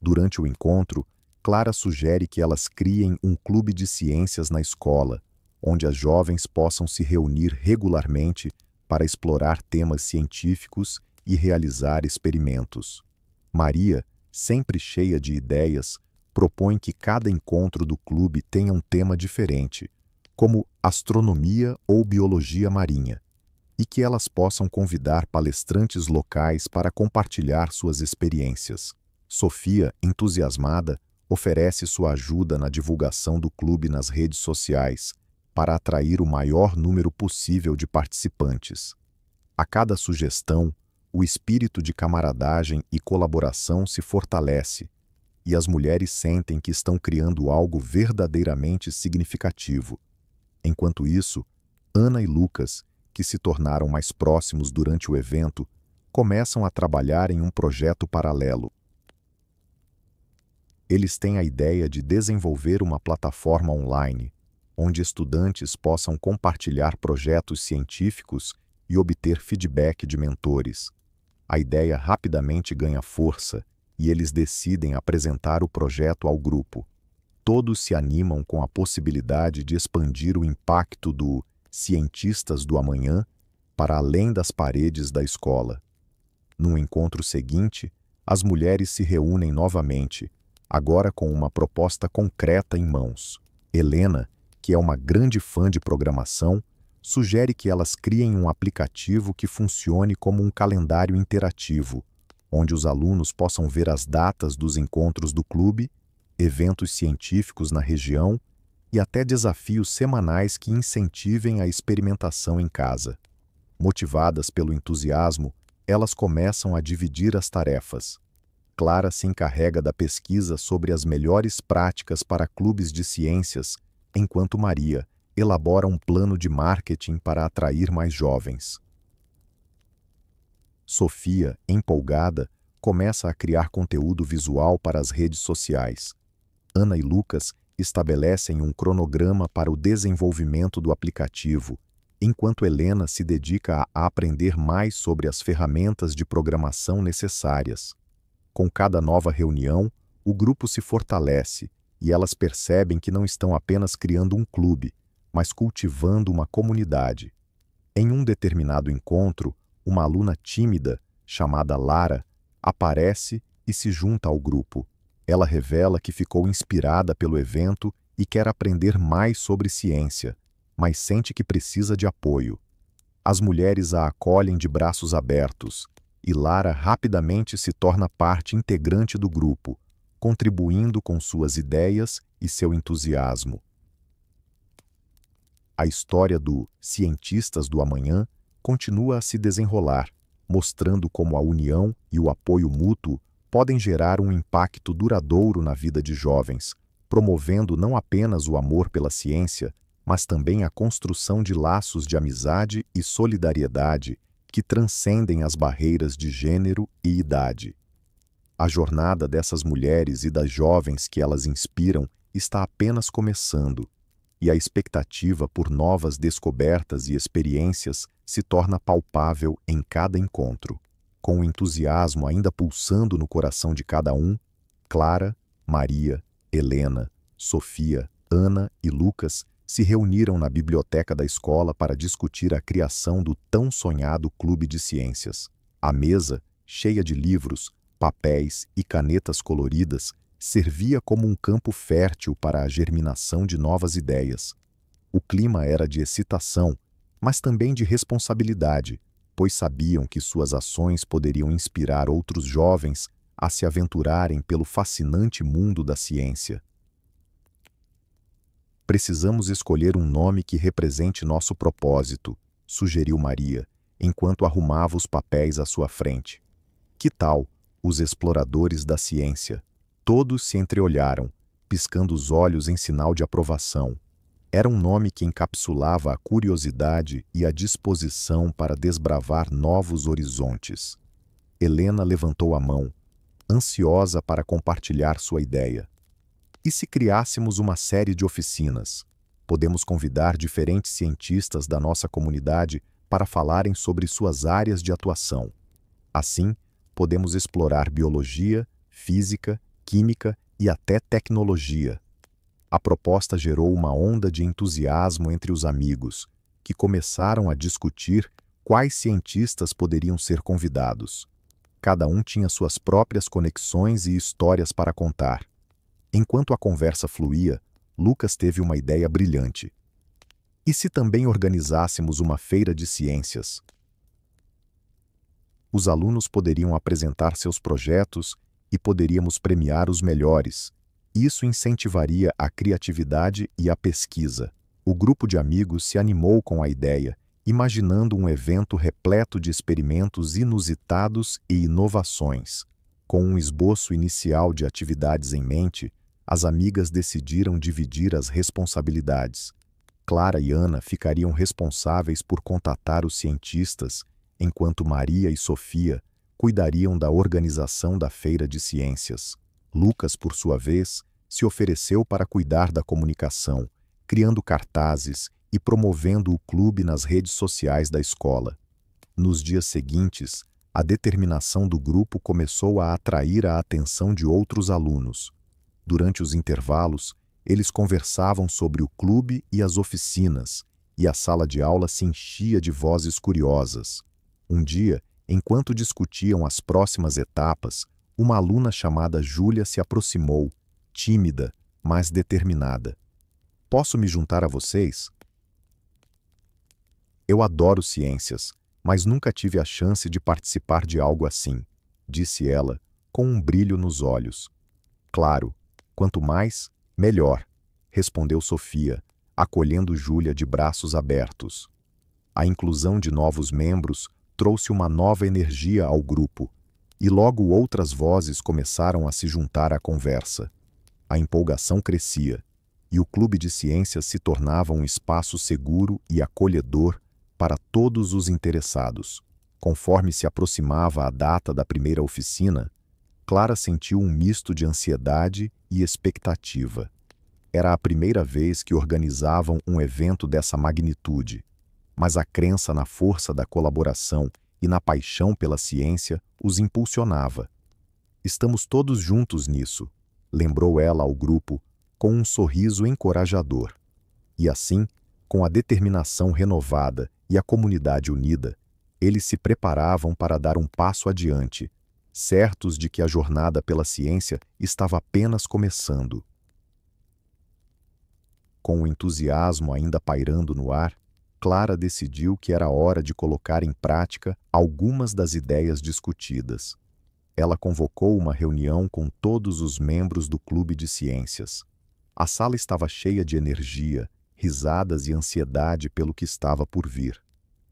Durante o encontro, Clara sugere que elas criem um clube de ciências na escola, onde as jovens possam se reunir regularmente para explorar temas científicos e realizar experimentos. Maria, sempre cheia de ideias, propõe que cada encontro do clube tenha um tema diferente, como astronomia ou biologia marinha, e que elas possam convidar palestrantes locais para compartilhar suas experiências. Sofia, entusiasmada, oferece sua ajuda na divulgação do clube nas redes sociais, para atrair o maior número possível de participantes. A cada sugestão, o espírito de camaradagem e colaboração se fortalece, e as mulheres sentem que estão criando algo verdadeiramente significativo. Enquanto isso, Ana e Lucas, que se tornaram mais próximos durante o evento, começam a trabalhar em um projeto paralelo. Eles têm a ideia de desenvolver uma plataforma online, onde estudantes possam compartilhar projetos científicos e obter feedback de mentores. A ideia rapidamente ganha força e eles decidem apresentar o projeto ao grupo. Todos se animam com a possibilidade de expandir o impacto do Cientistas do Amanhã para além das paredes da escola. No encontro seguinte, as mulheres se reúnem novamente, agora com uma proposta concreta em mãos. Helena, que é uma grande fã de programação, sugere que elas criem um aplicativo que funcione como um calendário interativo, onde os alunos possam ver as datas dos encontros do clube, eventos científicos na região e até desafios semanais que incentivem a experimentação em casa. Motivadas pelo entusiasmo, elas começam a dividir as tarefas. Clara se encarrega da pesquisa sobre as melhores práticas para clubes de ciências, enquanto Maria elabora um plano de marketing para atrair mais jovens. Sofia, empolgada, começa a criar conteúdo visual para as redes sociais. Ana e Lucas estabelecem um cronograma para o desenvolvimento do aplicativo, enquanto Helena se dedica a aprender mais sobre as ferramentas de programação necessárias. Com cada nova reunião, o grupo se fortalece e elas percebem que não estão apenas criando um clube, mas cultivando uma comunidade. Em um determinado encontro, uma aluna tímida, chamada Lara, aparece e se junta ao grupo. Ela revela que ficou inspirada pelo evento e quer aprender mais sobre ciência, mas sente que precisa de apoio. As mulheres a acolhem de braços abertos, e Lara rapidamente se torna parte integrante do grupo, contribuindo com suas ideias e seu entusiasmo. A história do Cientistas do Amanhã continua a se desenrolar, mostrando como a união e o apoio mútuo podem gerar um impacto duradouro na vida de jovens, promovendo não apenas o amor pela ciência, mas também a construção de laços de amizade e solidariedade que transcendem as barreiras de gênero e idade. A jornada dessas mulheres e das jovens que elas inspiram está apenas começando, e a expectativa por novas descobertas e experiências se torna palpável em cada encontro. Com o entusiasmo ainda pulsando no coração de cada um, Clara, Maria, Helena, Sofia, Ana e Lucas se reuniram na biblioteca da escola para discutir a criação do tão sonhado clube de ciências. A mesa, cheia de livros, papéis e canetas coloridas, servia como um campo fértil para a germinação de novas ideias. O clima era de excitação, mas também de responsabilidade, pois sabiam que suas ações poderiam inspirar outros jovens a se aventurarem pelo fascinante mundo da ciência. Precisamos escolher um nome que represente nosso propósito, sugeriu Maria, enquanto arrumava os papéis à sua frente. Que tal os exploradores da ciência? Todos se entreolharam, piscando os olhos em sinal de aprovação. Era um nome que encapsulava a curiosidade e a disposição para desbravar novos horizontes. Helena levantou a mão, ansiosa para compartilhar sua ideia. E se criássemos uma série de oficinas? Podemos convidar diferentes cientistas da nossa comunidade para falarem sobre suas áreas de atuação. Assim, podemos explorar biologia, física, química e até tecnologia. A proposta gerou uma onda de entusiasmo entre os amigos, que começaram a discutir quais cientistas poderiam ser convidados. Cada um tinha suas próprias conexões e histórias para contar. Enquanto a conversa fluía, Lucas teve uma ideia brilhante. E se também organizássemos uma feira de ciências? Os alunos poderiam apresentar seus projetos e poderíamos premiar os melhores. Isso incentivaria a criatividade e a pesquisa. O grupo de amigos se animou com a ideia, imaginando um evento repleto de experimentos inusitados e inovações. Com um esboço inicial de atividades em mente, as amigas decidiram dividir as responsabilidades. Clara e Ana ficariam responsáveis por contatar os cientistas, enquanto Maria e Sofia cuidariam da organização da feira de ciências. Lucas, por sua vez, se ofereceu para cuidar da comunicação, criando cartazes e promovendo o clube nas redes sociais da escola. Nos dias seguintes, a determinação do grupo começou a atrair a atenção de outros alunos. Durante os intervalos, eles conversavam sobre o clube e as oficinas, e a sala de aula se enchia de vozes curiosas. Um dia, enquanto discutiam as próximas etapas, uma aluna chamada Júlia se aproximou, tímida, mas determinada. Posso me juntar a vocês? Eu adoro ciências, mas nunca tive a chance de participar de algo assim, disse ela, com um brilho nos olhos. Claro, quanto mais, melhor, respondeu Sofia, acolhendo Júlia de braços abertos. A inclusão de novos membros trouxe uma nova energia ao grupo, e logo outras vozes começaram a se juntar à conversa. A empolgação crescia, e o Clube de Ciências se tornava um espaço seguro e acolhedor para todos os interessados. Conforme se aproximava a data da primeira oficina, Clara sentiu um misto de ansiedade e expectativa. Era a primeira vez que organizavam um evento dessa magnitude, mas a crença na força da colaboração e na paixão pela ciência os impulsionava. Estamos todos juntos nisso, lembrou ela ao grupo com um sorriso encorajador. E assim, com a determinação renovada e a comunidade unida, eles se preparavam para dar um passo adiante, certos de que a jornada pela ciência estava apenas começando. Com o entusiasmo ainda pairando no ar, Clara decidiu que era hora de colocar em prática algumas das ideias discutidas. Ela convocou uma reunião com todos os membros do Clube de Ciências. A sala estava cheia de energia, risadas e ansiedade pelo que estava por vir.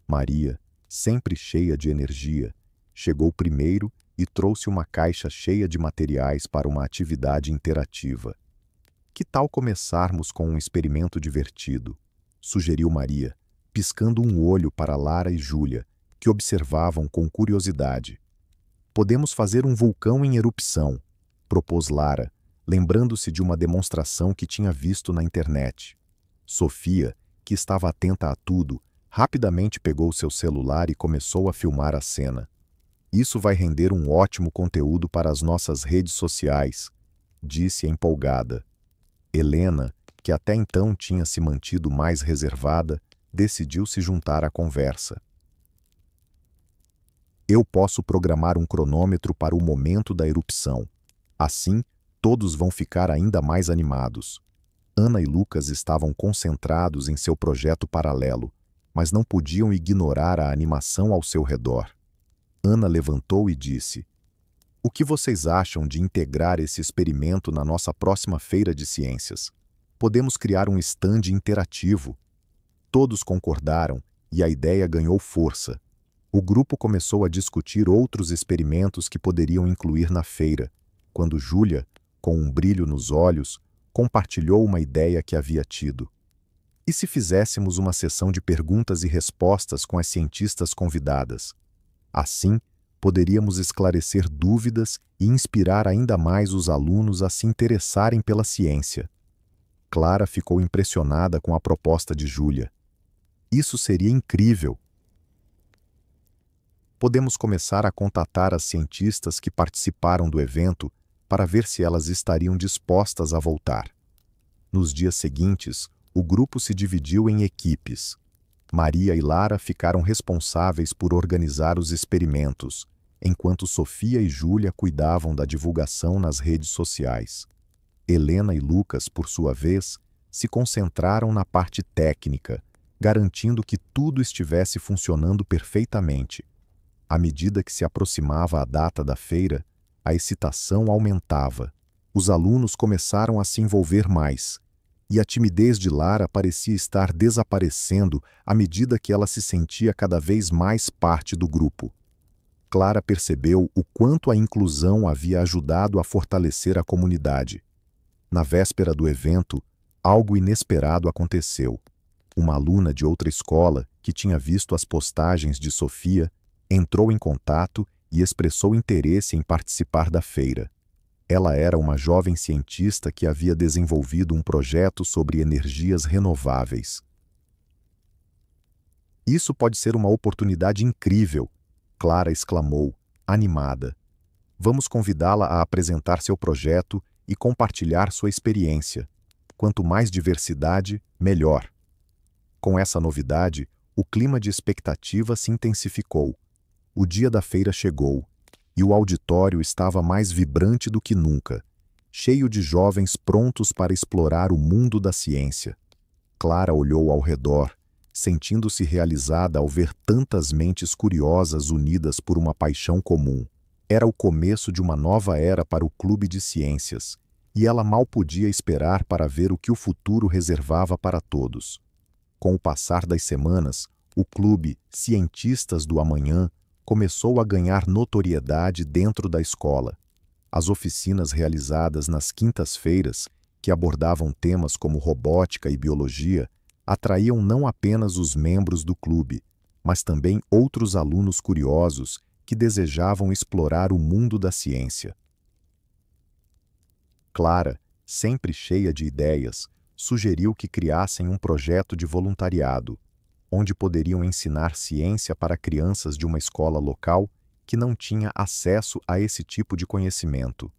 Maria, sempre cheia de energia, chegou primeiro e trouxe uma caixa cheia de materiais para uma atividade interativa. Que tal começarmos com um experimento divertido? Sugeriu Maria, piscando um olho para Lara e Júlia, que observavam com curiosidade. Podemos fazer um vulcão em erupção, propôs Lara, lembrando-se de uma demonstração que tinha visto na internet. Sofia, que estava atenta a tudo, rapidamente pegou seu celular e começou a filmar a cena. Isso vai render um ótimo conteúdo para as nossas redes sociais, disse empolgada. Helena, que até então tinha se mantido mais reservada, decidiu se juntar à conversa. Eu posso programar um cronômetro para o momento da erupção. Assim, todos vão ficar ainda mais animados. Ana e Lucas estavam concentrados em seu projeto paralelo, mas não podiam ignorar a animação ao seu redor. Ana levantou e disse: O que vocês acham de integrar esse experimento na nossa próxima feira de ciências? Podemos criar um stand interativo. Todos concordaram e a ideia ganhou força. O grupo começou a discutir outros experimentos que poderiam incluir na feira, quando Júlia, com um brilho nos olhos, compartilhou uma ideia que havia tido. E se fizéssemos uma sessão de perguntas e respostas com as cientistas convidadas? Assim, poderíamos esclarecer dúvidas e inspirar ainda mais os alunos a se interessarem pela ciência. Clara ficou impressionada com a proposta de Júlia. Isso seria incrível! Podemos começar a contatar as cientistas que participaram do evento para ver se elas estariam dispostas a voltar. Nos dias seguintes, o grupo se dividiu em equipes. Maria e Lara ficaram responsáveis por organizar os experimentos, enquanto Sofia e Júlia cuidavam da divulgação nas redes sociais. Helena e Lucas, por sua vez, se concentraram na parte técnica, garantindo que tudo estivesse funcionando perfeitamente. À medida que se aproximava a data da feira, a excitação aumentava. Os alunos começaram a se envolver mais, e a timidez de Lara parecia estar desaparecendo à medida que ela se sentia cada vez mais parte do grupo. Clara percebeu o quanto a inclusão havia ajudado a fortalecer a comunidade. Na véspera do evento, algo inesperado aconteceu. Uma aluna de outra escola, que tinha visto as postagens de Sofia, entrou em contato e expressou interesse em participar da feira. Ela era uma jovem cientista que havia desenvolvido um projeto sobre energias renováveis. Isso pode ser uma oportunidade incrível, Clara exclamou, animada. Vamos convidá-la a apresentar seu projeto e compartilhar sua experiência. Quanto mais diversidade, melhor. Com essa novidade, o clima de expectativa se intensificou. O dia da feira chegou, e o auditório estava mais vibrante do que nunca, cheio de jovens prontos para explorar o mundo da ciência. Clara olhou ao redor, sentindo-se realizada ao ver tantas mentes curiosas unidas por uma paixão comum. Era o começo de uma nova era para o Clube de Ciências, e ela mal podia esperar para ver o que o futuro reservava para todos. Com o passar das semanas, o Clube Cientistas do Amanhã começou a ganhar notoriedade dentro da escola. As oficinas realizadas nas quintas-feiras, que abordavam temas como robótica e biologia, atraíam não apenas os membros do clube, mas também outros alunos curiosos que desejavam explorar o mundo da ciência. Clara, sempre cheia de ideias, sugeriu que criassem um projeto de voluntariado, onde poderiam ensinar ciência para crianças de uma escola local que não tinha acesso a esse tipo de conhecimento.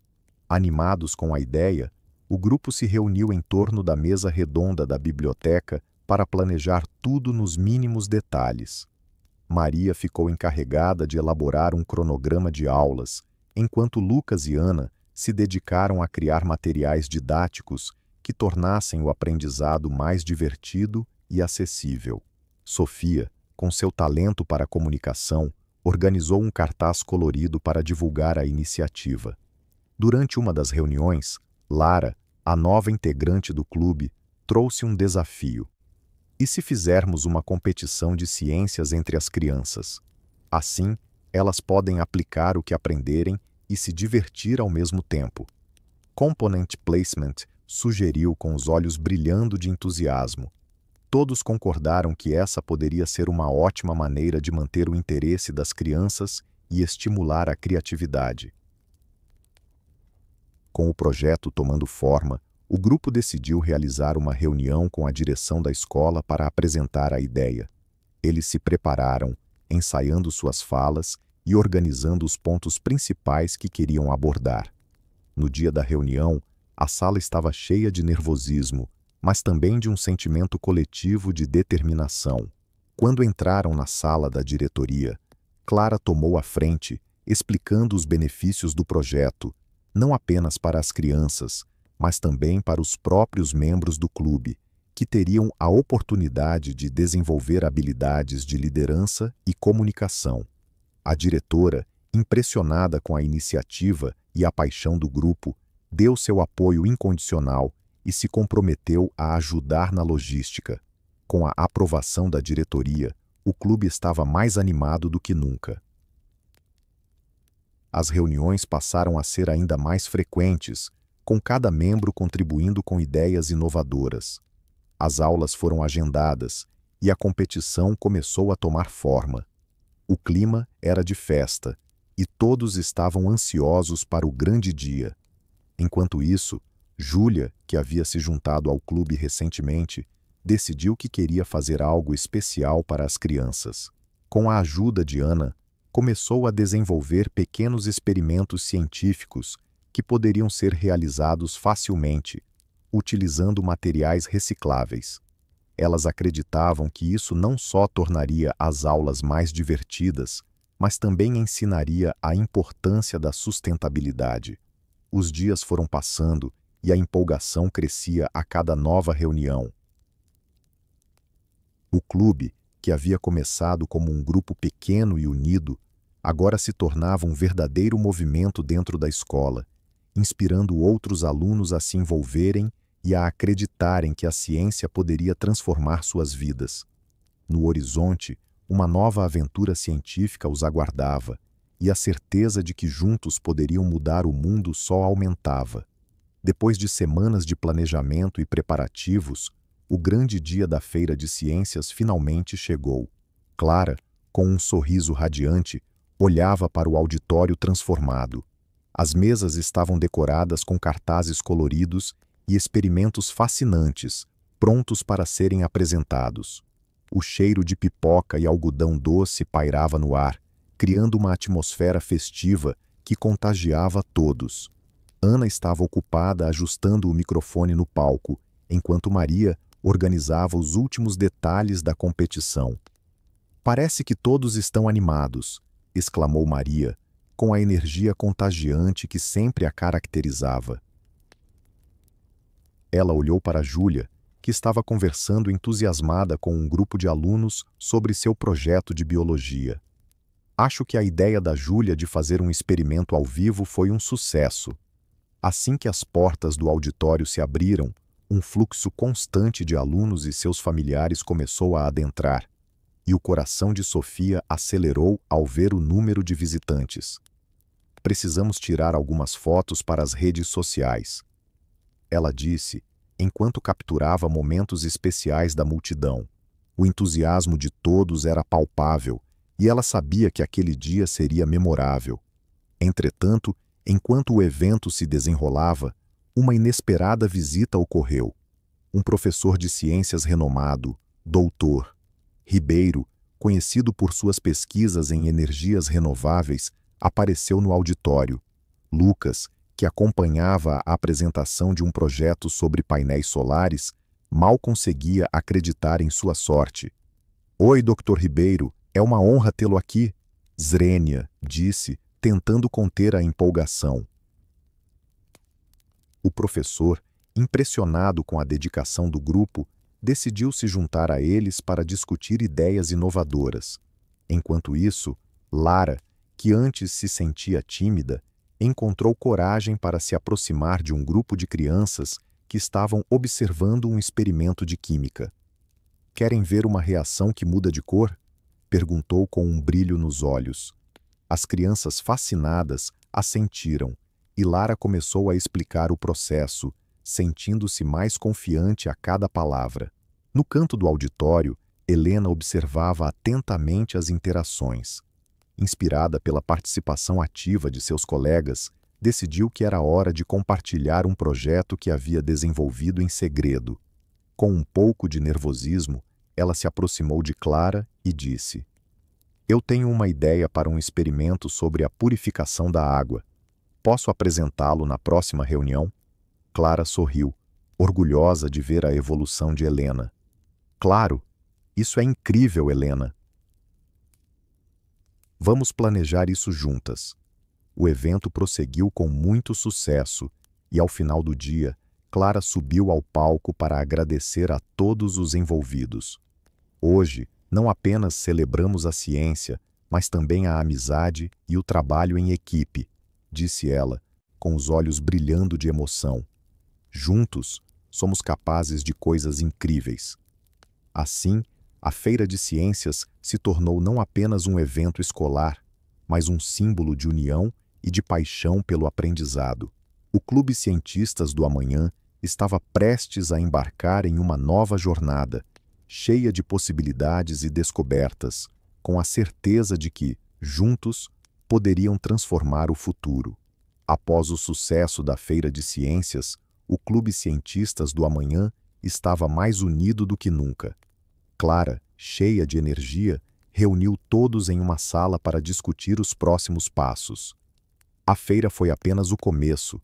Animados com a ideia, o grupo se reuniu em torno da mesa redonda da biblioteca para planejar tudo nos mínimos detalhes. Maria ficou encarregada de elaborar um cronograma de aulas, enquanto Lucas e Ana se dedicaram a criar materiais didáticos que tornassem o aprendizado mais divertido e acessível. Sofia, com seu talento para a comunicação, organizou um cartaz colorido para divulgar a iniciativa. Durante uma das reuniões, Lara, a nova integrante do clube, trouxe um desafio. E se fizermos uma competição de ciências entre as crianças? Assim, elas podem aplicar o que aprenderem e se divertir ao mesmo tempo. Component Placement sugeriu com os olhos brilhando de entusiasmo. Todos concordaram que essa poderia ser uma ótima maneira de manter o interesse das crianças e estimular a criatividade. Com o projeto tomando forma, o grupo decidiu realizar uma reunião com a direção da escola para apresentar a ideia. Eles se prepararam, ensaiando suas falas e organizando os pontos principais que queriam abordar. No dia da reunião, a sala estava cheia de nervosismo, mas também de um sentimento coletivo de determinação. Quando entraram na sala da diretoria, Clara tomou a frente, explicando os benefícios do projeto, não apenas para as crianças, mas também para os próprios membros do clube, que teriam a oportunidade de desenvolver habilidades de liderança e comunicação. A diretora, impressionada com a iniciativa e a paixão do grupo, deu seu apoio incondicional e se comprometeu a ajudar na logística. Com a aprovação da diretoria, o clube estava mais animado do que nunca. As reuniões passaram a ser ainda mais frequentes, com cada membro contribuindo com ideias inovadoras. As aulas foram agendadas e a competição começou a tomar forma. O clima era de festa e todos estavam ansiosos para o grande dia. Enquanto isso, Júlia, que havia se juntado ao clube recentemente, decidiu que queria fazer algo especial para as crianças. Com a ajuda de Ana, começou a desenvolver pequenos experimentos científicos que poderiam ser realizados facilmente, utilizando materiais recicláveis. Elas acreditavam que isso não só tornaria as aulas mais divertidas, mas também ensinaria a importância da sustentabilidade. Os dias foram passando e a empolgação crescia a cada nova reunião. O clube, que havia começado como um grupo pequeno e unido, agora se tornava um verdadeiro movimento dentro da escola, inspirando outros alunos a se envolverem e a acreditarem que a ciência poderia transformar suas vidas. No horizonte, uma nova aventura científica os aguardava, e a certeza de que juntos poderiam mudar o mundo só aumentava. Depois de semanas de planejamento e preparativos, o grande dia da Feira de Ciências finalmente chegou. Clara, com um sorriso radiante, olhava para o auditório transformado. As mesas estavam decoradas com cartazes coloridos e experimentos fascinantes, prontos para serem apresentados. O cheiro de pipoca e algodão doce pairava no ar, criando uma atmosfera festiva que contagiava todos. Ana estava ocupada ajustando o microfone no palco, enquanto Maria organizava os últimos detalhes da competição. "Parece que todos estão animados", exclamou Maria, com a energia contagiante que sempre a caracterizava. Ela olhou para Júlia, que estava conversando entusiasmada com um grupo de alunos sobre seu projeto de biologia. Acho que a ideia da Júlia de fazer um experimento ao vivo foi um sucesso. Assim que as portas do auditório se abriram, um fluxo constante de alunos e seus familiares começou a adentrar, e o coração de Sofia acelerou ao ver o número de visitantes. Precisamos tirar algumas fotos para as redes sociais, ela disse, enquanto capturava momentos especiais da multidão. O entusiasmo de todos era palpável, e ela sabia que aquele dia seria memorável. Entretanto, enquanto o evento se desenrolava, uma inesperada visita ocorreu. Um professor de ciências renomado, Dr. Ribeiro, conhecido por suas pesquisas em energias renováveis, apareceu no auditório. Lucas, que acompanhava a apresentação de um projeto sobre painéis solares, mal conseguia acreditar em sua sorte. "Oi, Dr. Ribeiro, é uma honra tê-lo aqui", Zrenia disse, tentando conter a empolgação. O professor, impressionado com a dedicação do grupo, decidiu se juntar a eles para discutir ideias inovadoras. Enquanto isso, Lara, que antes se sentia tímida, encontrou coragem para se aproximar de um grupo de crianças que estavam observando um experimento de química. "Querem ver uma reação que muda de cor?", perguntou com um brilho nos olhos. As crianças fascinadas assentiram, e Lara começou a explicar o processo, sentindo-se mais confiante a cada palavra. No canto do auditório, Helena observava atentamente as interações. Inspirada pela participação ativa de seus colegas, decidiu que era hora de compartilhar um projeto que havia desenvolvido em segredo. Com um pouco de nervosismo, ela se aproximou de Clara e disse: "Eu tenho uma ideia para um experimento sobre a purificação da água. Posso apresentá-lo na próxima reunião?" Clara sorriu, orgulhosa de ver a evolução de Helena. "Claro! Isso é incrível, Helena! Vamos planejar isso juntas." O evento prosseguiu com muito sucesso e, ao final do dia, Clara subiu ao palco para agradecer a todos os envolvidos. "Hoje, não apenas celebramos a ciência, mas também a amizade e o trabalho em equipe", disse ela, com os olhos brilhando de emoção. "Juntos, somos capazes de coisas incríveis." Assim, a Feira de Ciências se tornou não apenas um evento escolar, mas um símbolo de união e de paixão pelo aprendizado. O Clube Cientistas do Amanhã estava prestes a embarcar em uma nova jornada, cheia de possibilidades e descobertas, com a certeza de que, juntos, poderiam transformar o futuro. Após o sucesso da Feira de Ciências, o Clube Cientistas do Amanhã estava mais unido do que nunca. Clara, cheia de energia, reuniu todos em uma sala para discutir os próximos passos. "A feira foi apenas o começo.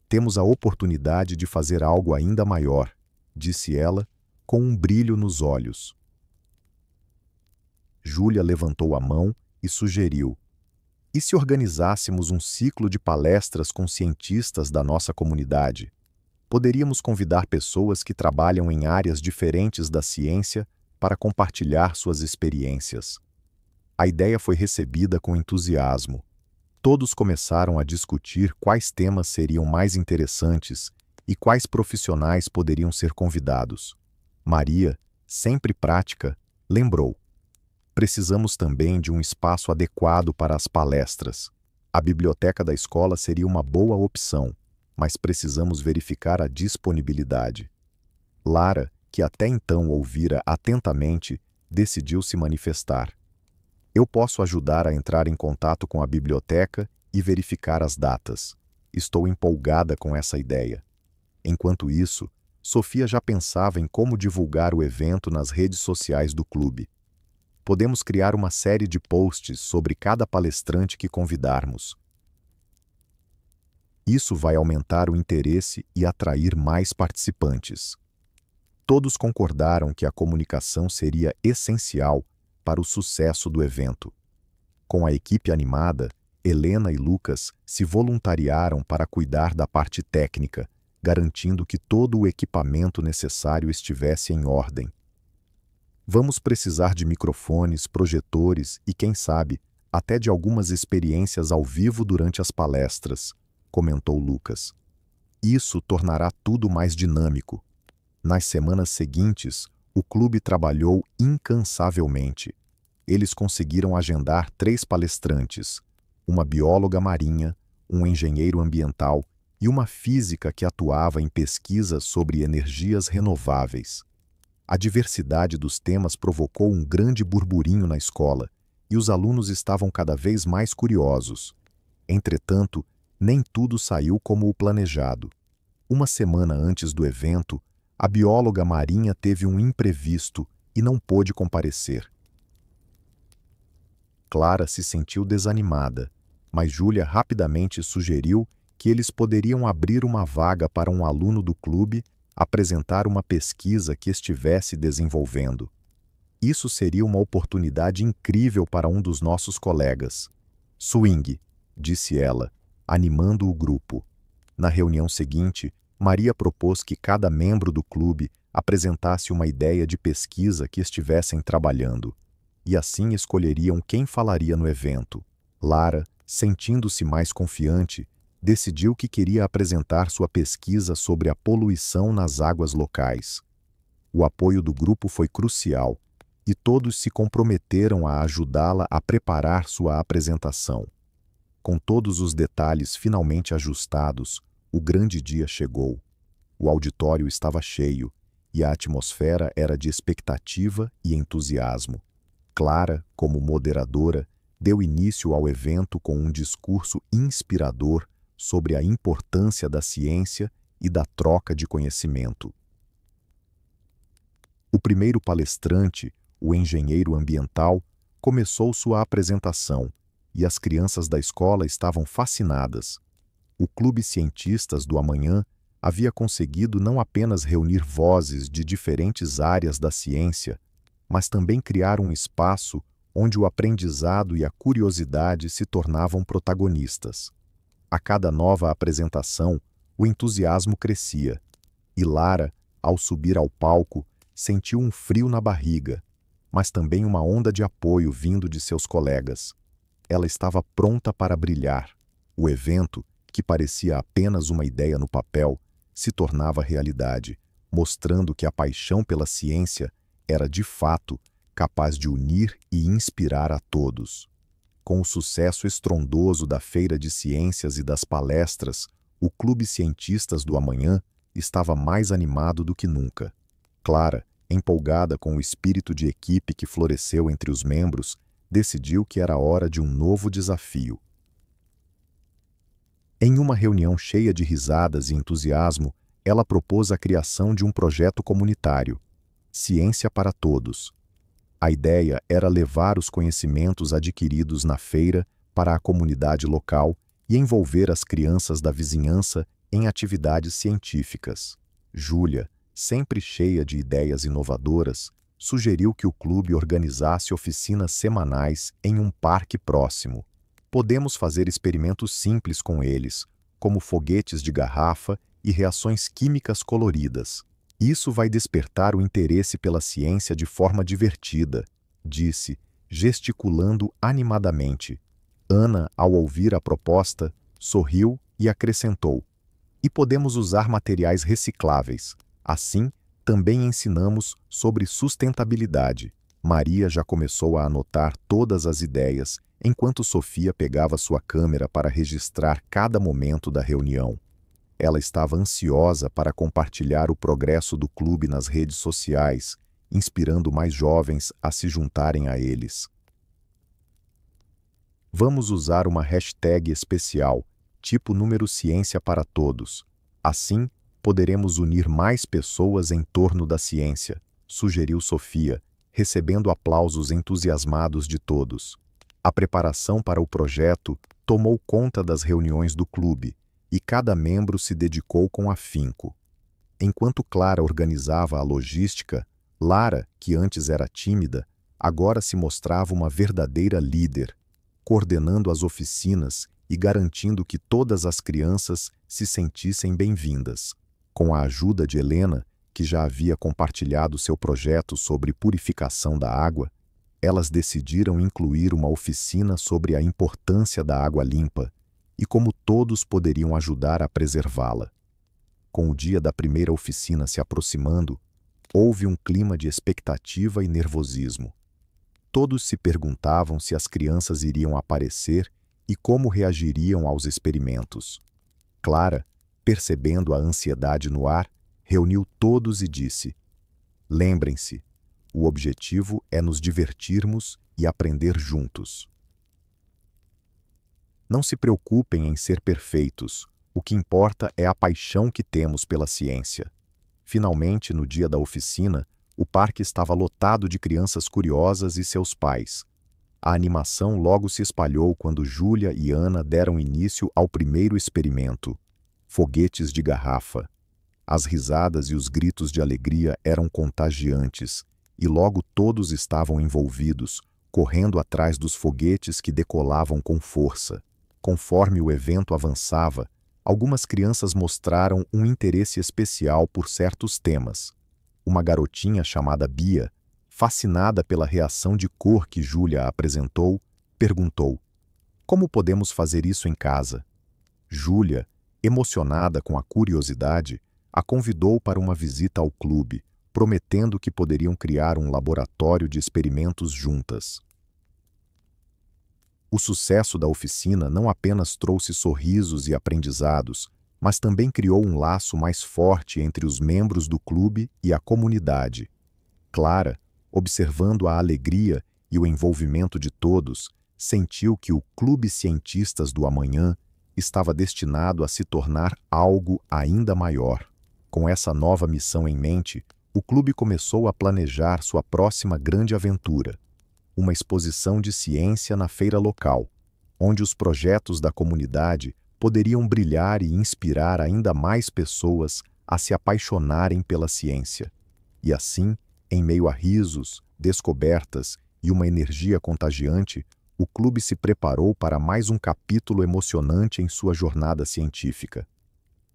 Temos a oportunidade de fazer algo ainda maior", disse ela, com um brilho nos olhos. Júlia levantou a mão e sugeriu: "E se organizássemos um ciclo de palestras com cientistas da nossa comunidade? Poderíamos convidar pessoas que trabalham em áreas diferentes da ciência para compartilhar suas experiências." A ideia foi recebida com entusiasmo. Todos começaram a discutir quais temas seriam mais interessantes e quais profissionais poderiam ser convidados. Maria, sempre prática, lembrou: "Precisamos também de um espaço adequado para as palestras. A biblioteca da escola seria uma boa opção, mas precisamos verificar a disponibilidade." Lara, que até então ouvira atentamente, decidiu se manifestar: "Eu posso ajudar a entrar em contato com a biblioteca e verificar as datas. Estou empolgada com essa ideia." Enquanto isso, Sofia já pensava em como divulgar o evento nas redes sociais do clube. "Podemos criar uma série de posts sobre cada palestrante que convidarmos. Isso vai aumentar o interesse e atrair mais participantes." Todos concordaram que a comunicação seria essencial para o sucesso do evento. Com a equipe animada, Helena e Lucas se voluntariaram para cuidar da parte técnica, garantindo que todo o equipamento necessário estivesse em ordem. "Vamos precisar de microfones, projetores e, quem sabe, até de algumas experiências ao vivo durante as palestras, comentou Lucas. Isso tornará tudo mais dinâmico. Nas semanas seguintes, o clube trabalhou incansavelmente. Eles conseguiram agendar 3 palestrantes, uma bióloga marinha, um engenheiro ambiental e uma física que atuava em pesquisas sobre energias renováveis. A diversidade dos temas provocou um grande burburinho na escola, e os alunos estavam cada vez mais curiosos. Entretanto, nem tudo saiu como o planejado. Uma semana antes do evento, a bióloga marinha teve um imprevisto e não pôde comparecer. Clara se sentiu desanimada, mas Júlia rapidamente sugeriu que eles poderiam abrir uma vaga para um aluno do clube apresentar uma pesquisa que estivesse desenvolvendo. Isso seria uma oportunidade incrível para um dos nossos colegas. Swing, disse ela, animando o grupo. Na reunião seguinte, Maria propôs que cada membro do clube apresentasse uma ideia de pesquisa que estivessem trabalhando, e assim escolheriam quem falaria no evento. Lara, sentindo-se mais confiante, decidiu que queria apresentar sua pesquisa sobre a poluição nas águas locais. O apoio do grupo foi crucial, e todos se comprometeram a ajudá-la a preparar sua apresentação. Com todos os detalhes finalmente ajustados, o grande dia chegou. O auditório estava cheio, e a atmosfera era de expectativa e entusiasmo. Clara, como moderadora, deu início ao evento com um discurso inspirador sobre a importância da ciência e da troca de conhecimento. O primeiro palestrante, o engenheiro ambiental, começou sua apresentação, e as crianças da escola estavam fascinadas. O Clube Cientistas do Amanhã havia conseguido não apenas reunir vozes de diferentes áreas da ciência, mas também criar um espaço onde o aprendizado e a curiosidade se tornavam protagonistas. A cada nova apresentação, o entusiasmo crescia, e Lara, ao subir ao palco, sentiu um frio na barriga, mas também uma onda de apoio vindo de seus colegas. Ela estava pronta para brilhar. O evento, que parecia apenas uma ideia no papel, se tornava realidade, mostrando que a paixão pela ciência era, de fato, capaz de unir e inspirar a todos. Com o sucesso estrondoso da Feira de Ciências e das palestras, o Clube Cientistas do Amanhã estava mais animado do que nunca. Clara, empolgada com o espírito de equipe que floresceu entre os membros, decidiu que era hora de um novo desafio. Em uma reunião cheia de risadas e entusiasmo, ela propôs a criação de um projeto comunitário, Ciência para Todos. A ideia era levar os conhecimentos adquiridos na feira para a comunidade local e envolver as crianças da vizinhança em atividades científicas. Júlia, sempre cheia de ideias inovadoras, sugeriu que o clube organizasse oficinas semanais em um parque próximo. Podemos fazer experimentos simples com eles, como foguetes de garrafa e reações químicas coloridas. Isso vai despertar o interesse pela ciência de forma divertida, disse, gesticulando animadamente. Ana, ao ouvir a proposta, sorriu e acrescentou: e podemos usar materiais recicláveis. Assim, também ensinamos sobre sustentabilidade. Maria já começou a anotar todas as ideias, enquanto Sofia pegava sua câmera para registrar cada momento da reunião. Ela estava ansiosa para compartilhar o progresso do clube nas redes sociais, inspirando mais jovens a se juntarem a eles. Vamos usar uma hashtag especial, tipo número Ciência para Todos. Assim, poderemos unir mais pessoas em torno da ciência, sugeriu Sofia, recebendo aplausos entusiasmados de todos. A preparação para o projeto tomou conta das reuniões do clube, e cada membro se dedicou com afinco. Enquanto Clara organizava a logística, Lara, que antes era tímida, agora se mostrava uma verdadeira líder, coordenando as oficinas e garantindo que todas as crianças se sentissem bem-vindas. Com a ajuda de Helena, que já havia compartilhado seu projeto sobre purificação da água, elas decidiram incluir uma oficina sobre a importância da água limpa e como todos poderiam ajudar a preservá-la. Com o dia da primeira oficina se aproximando, houve um clima de expectativa e nervosismo. Todos se perguntavam se as crianças iriam aparecer e como reagiriam aos experimentos. Clara, percebendo a ansiedade no ar, reuniu todos e disse: "Lembrem-se, o objetivo é nos divertirmos e aprender juntos. Não se preocupem em ser perfeitos, o que importa é a paixão que temos pela ciência." Finalmente, no dia da oficina, o parque estava lotado de crianças curiosas e seus pais. A animação logo se espalhou quando Júlia e Ana deram início ao primeiro experimento: foguetes de garrafa. As risadas e os gritos de alegria eram contagiantes, e logo todos estavam envolvidos, correndo atrás dos foguetes que decolavam com força. Conforme o evento avançava, algumas crianças mostraram um interesse especial por certos temas. Uma garotinha chamada Bia, fascinada pela reação de cor que Júlia apresentou, perguntou: "Como podemos fazer isso em casa?" Júlia, emocionada com a curiosidade, a convidou para uma visita ao clube, prometendo que poderiam criar um laboratório de experimentos juntas. O sucesso da oficina não apenas trouxe sorrisos e aprendizados, mas também criou um laço mais forte entre os membros do clube e a comunidade. Clara, observando a alegria e o envolvimento de todos, sentiu que o Clube Cientistas do Amanhã estava destinado a se tornar algo ainda maior. Com essa nova missão em mente, o clube começou a planejar sua próxima grande aventura: uma exposição de ciência na feira local, onde os projetos da comunidade poderiam brilhar e inspirar ainda mais pessoas a se apaixonarem pela ciência. E assim, em meio a risos, descobertas e uma energia contagiante, o clube se preparou para mais um capítulo emocionante em sua jornada científica.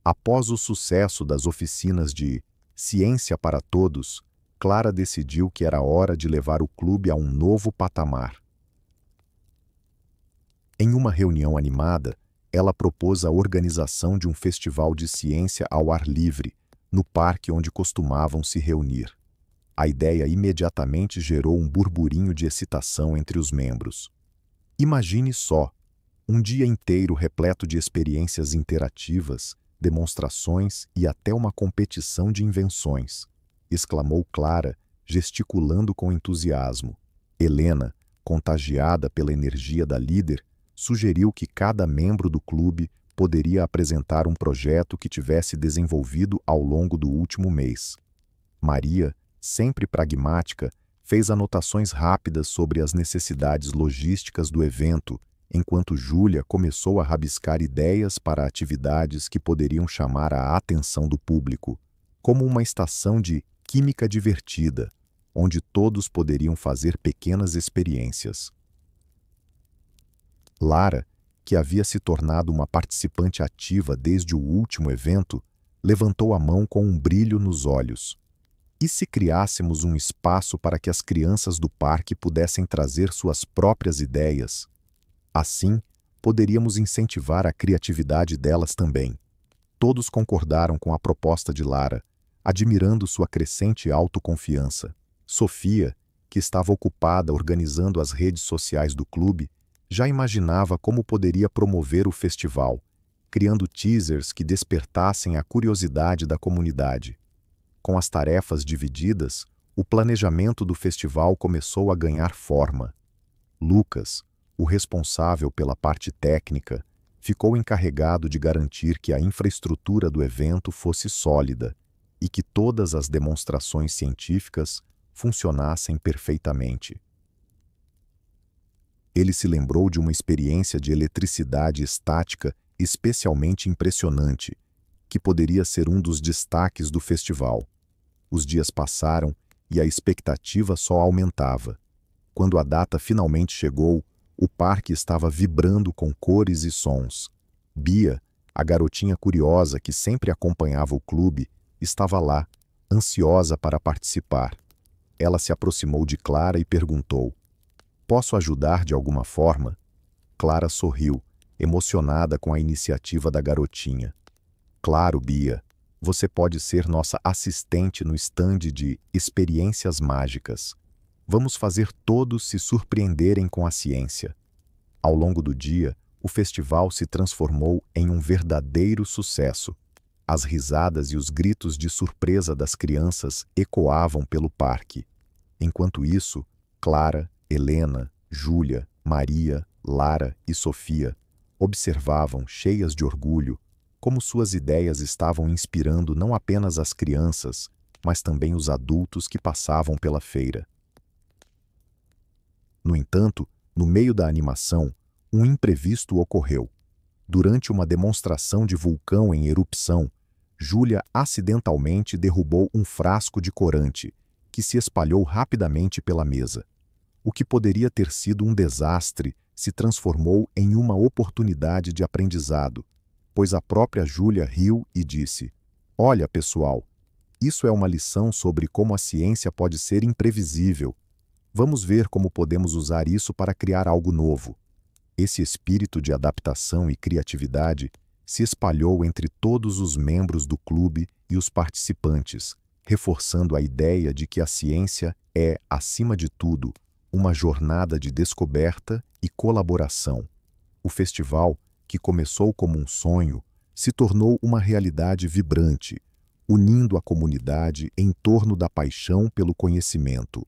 Após o sucesso das oficinas de Ciência para Todos, Clara decidiu que era hora de levar o clube a um novo patamar. Em uma reunião animada, ela propôs a organização de um festival de ciência ao ar livre, no parque onde costumavam se reunir. A ideia imediatamente gerou um burburinho de excitação entre os membros. Imagine só, um dia inteiro repleto de experiências interativas, demonstrações e até uma competição de invenções, exclamou Clara, gesticulando com entusiasmo. Helena, contagiada pela energia da líder, sugeriu que cada membro do clube poderia apresentar um projeto que tivesse desenvolvido ao longo do último mês. Maria, sempre pragmática, fez anotações rápidas sobre as necessidades logísticas do evento, enquanto Júlia começou a rabiscar ideias para atividades que poderiam chamar a atenção do público, como uma estação de química divertida, onde todos poderiam fazer pequenas experiências. Lara, que havia se tornado uma participante ativa desde o último evento, levantou a mão com um brilho nos olhos. E se criássemos um espaço para que as crianças do parque pudessem trazer suas próprias ideias? Assim, poderíamos incentivar a criatividade delas também. Todos concordaram com a proposta de Lara, admirando sua crescente autoconfiança. Sofia, que estava ocupada organizando as redes sociais do clube, já imaginava como poderia promover o festival, criando teasers que despertassem a curiosidade da comunidade. Com as tarefas divididas, o planejamento do festival começou a ganhar forma. Lucas, o responsável pela parte técnica, ficou encarregado de garantir que a infraestrutura do evento fosse sólida e que todas as demonstrações científicas funcionassem perfeitamente. Ele se lembrou de uma experiência de eletricidade estática especialmente impressionante, que poderia ser um dos destaques do festival. Os dias passaram e a expectativa só aumentava. Quando a data finalmente chegou, o parque estava vibrando com cores e sons. Bia, a garotinha curiosa que sempre acompanhava o clube, estava lá, ansiosa para participar. Ela se aproximou de Clara e perguntou: Posso ajudar de alguma forma? Clara sorriu, emocionada com a iniciativa da garotinha. Claro, Bia. Você pode ser nossa assistente no estande de experiências mágicas. Vamos fazer todos se surpreenderem com a ciência. Ao longo do dia, o festival se transformou em um verdadeiro sucesso. As risadas e os gritos de surpresa das crianças ecoavam pelo parque. Enquanto isso, Clara, Helena, Júlia, Maria, Lara e Sofia observavam, cheias de orgulho, como suas ideias estavam inspirando não apenas as crianças, mas também os adultos que passavam pela feira. No entanto, no meio da animação, um imprevisto ocorreu. Durante uma demonstração de vulcão em erupção, Júlia acidentalmente derrubou um frasco de corante, que se espalhou rapidamente pela mesa. O que poderia ter sido um desastre se transformou em uma oportunidade de aprendizado, pois a própria Júlia riu e disse: "Olha, pessoal, isso é uma lição sobre como a ciência pode ser imprevisível. Vamos ver como podemos usar isso para criar algo novo." Esse espírito de adaptação e criatividade se espalhou entre todos os membros do clube e os participantes, reforçando a ideia de que a ciência é, acima de tudo, uma jornada de descoberta e colaboração. O festival, que começou como um sonho, se tornou uma realidade vibrante, unindo a comunidade em torno da paixão pelo conhecimento.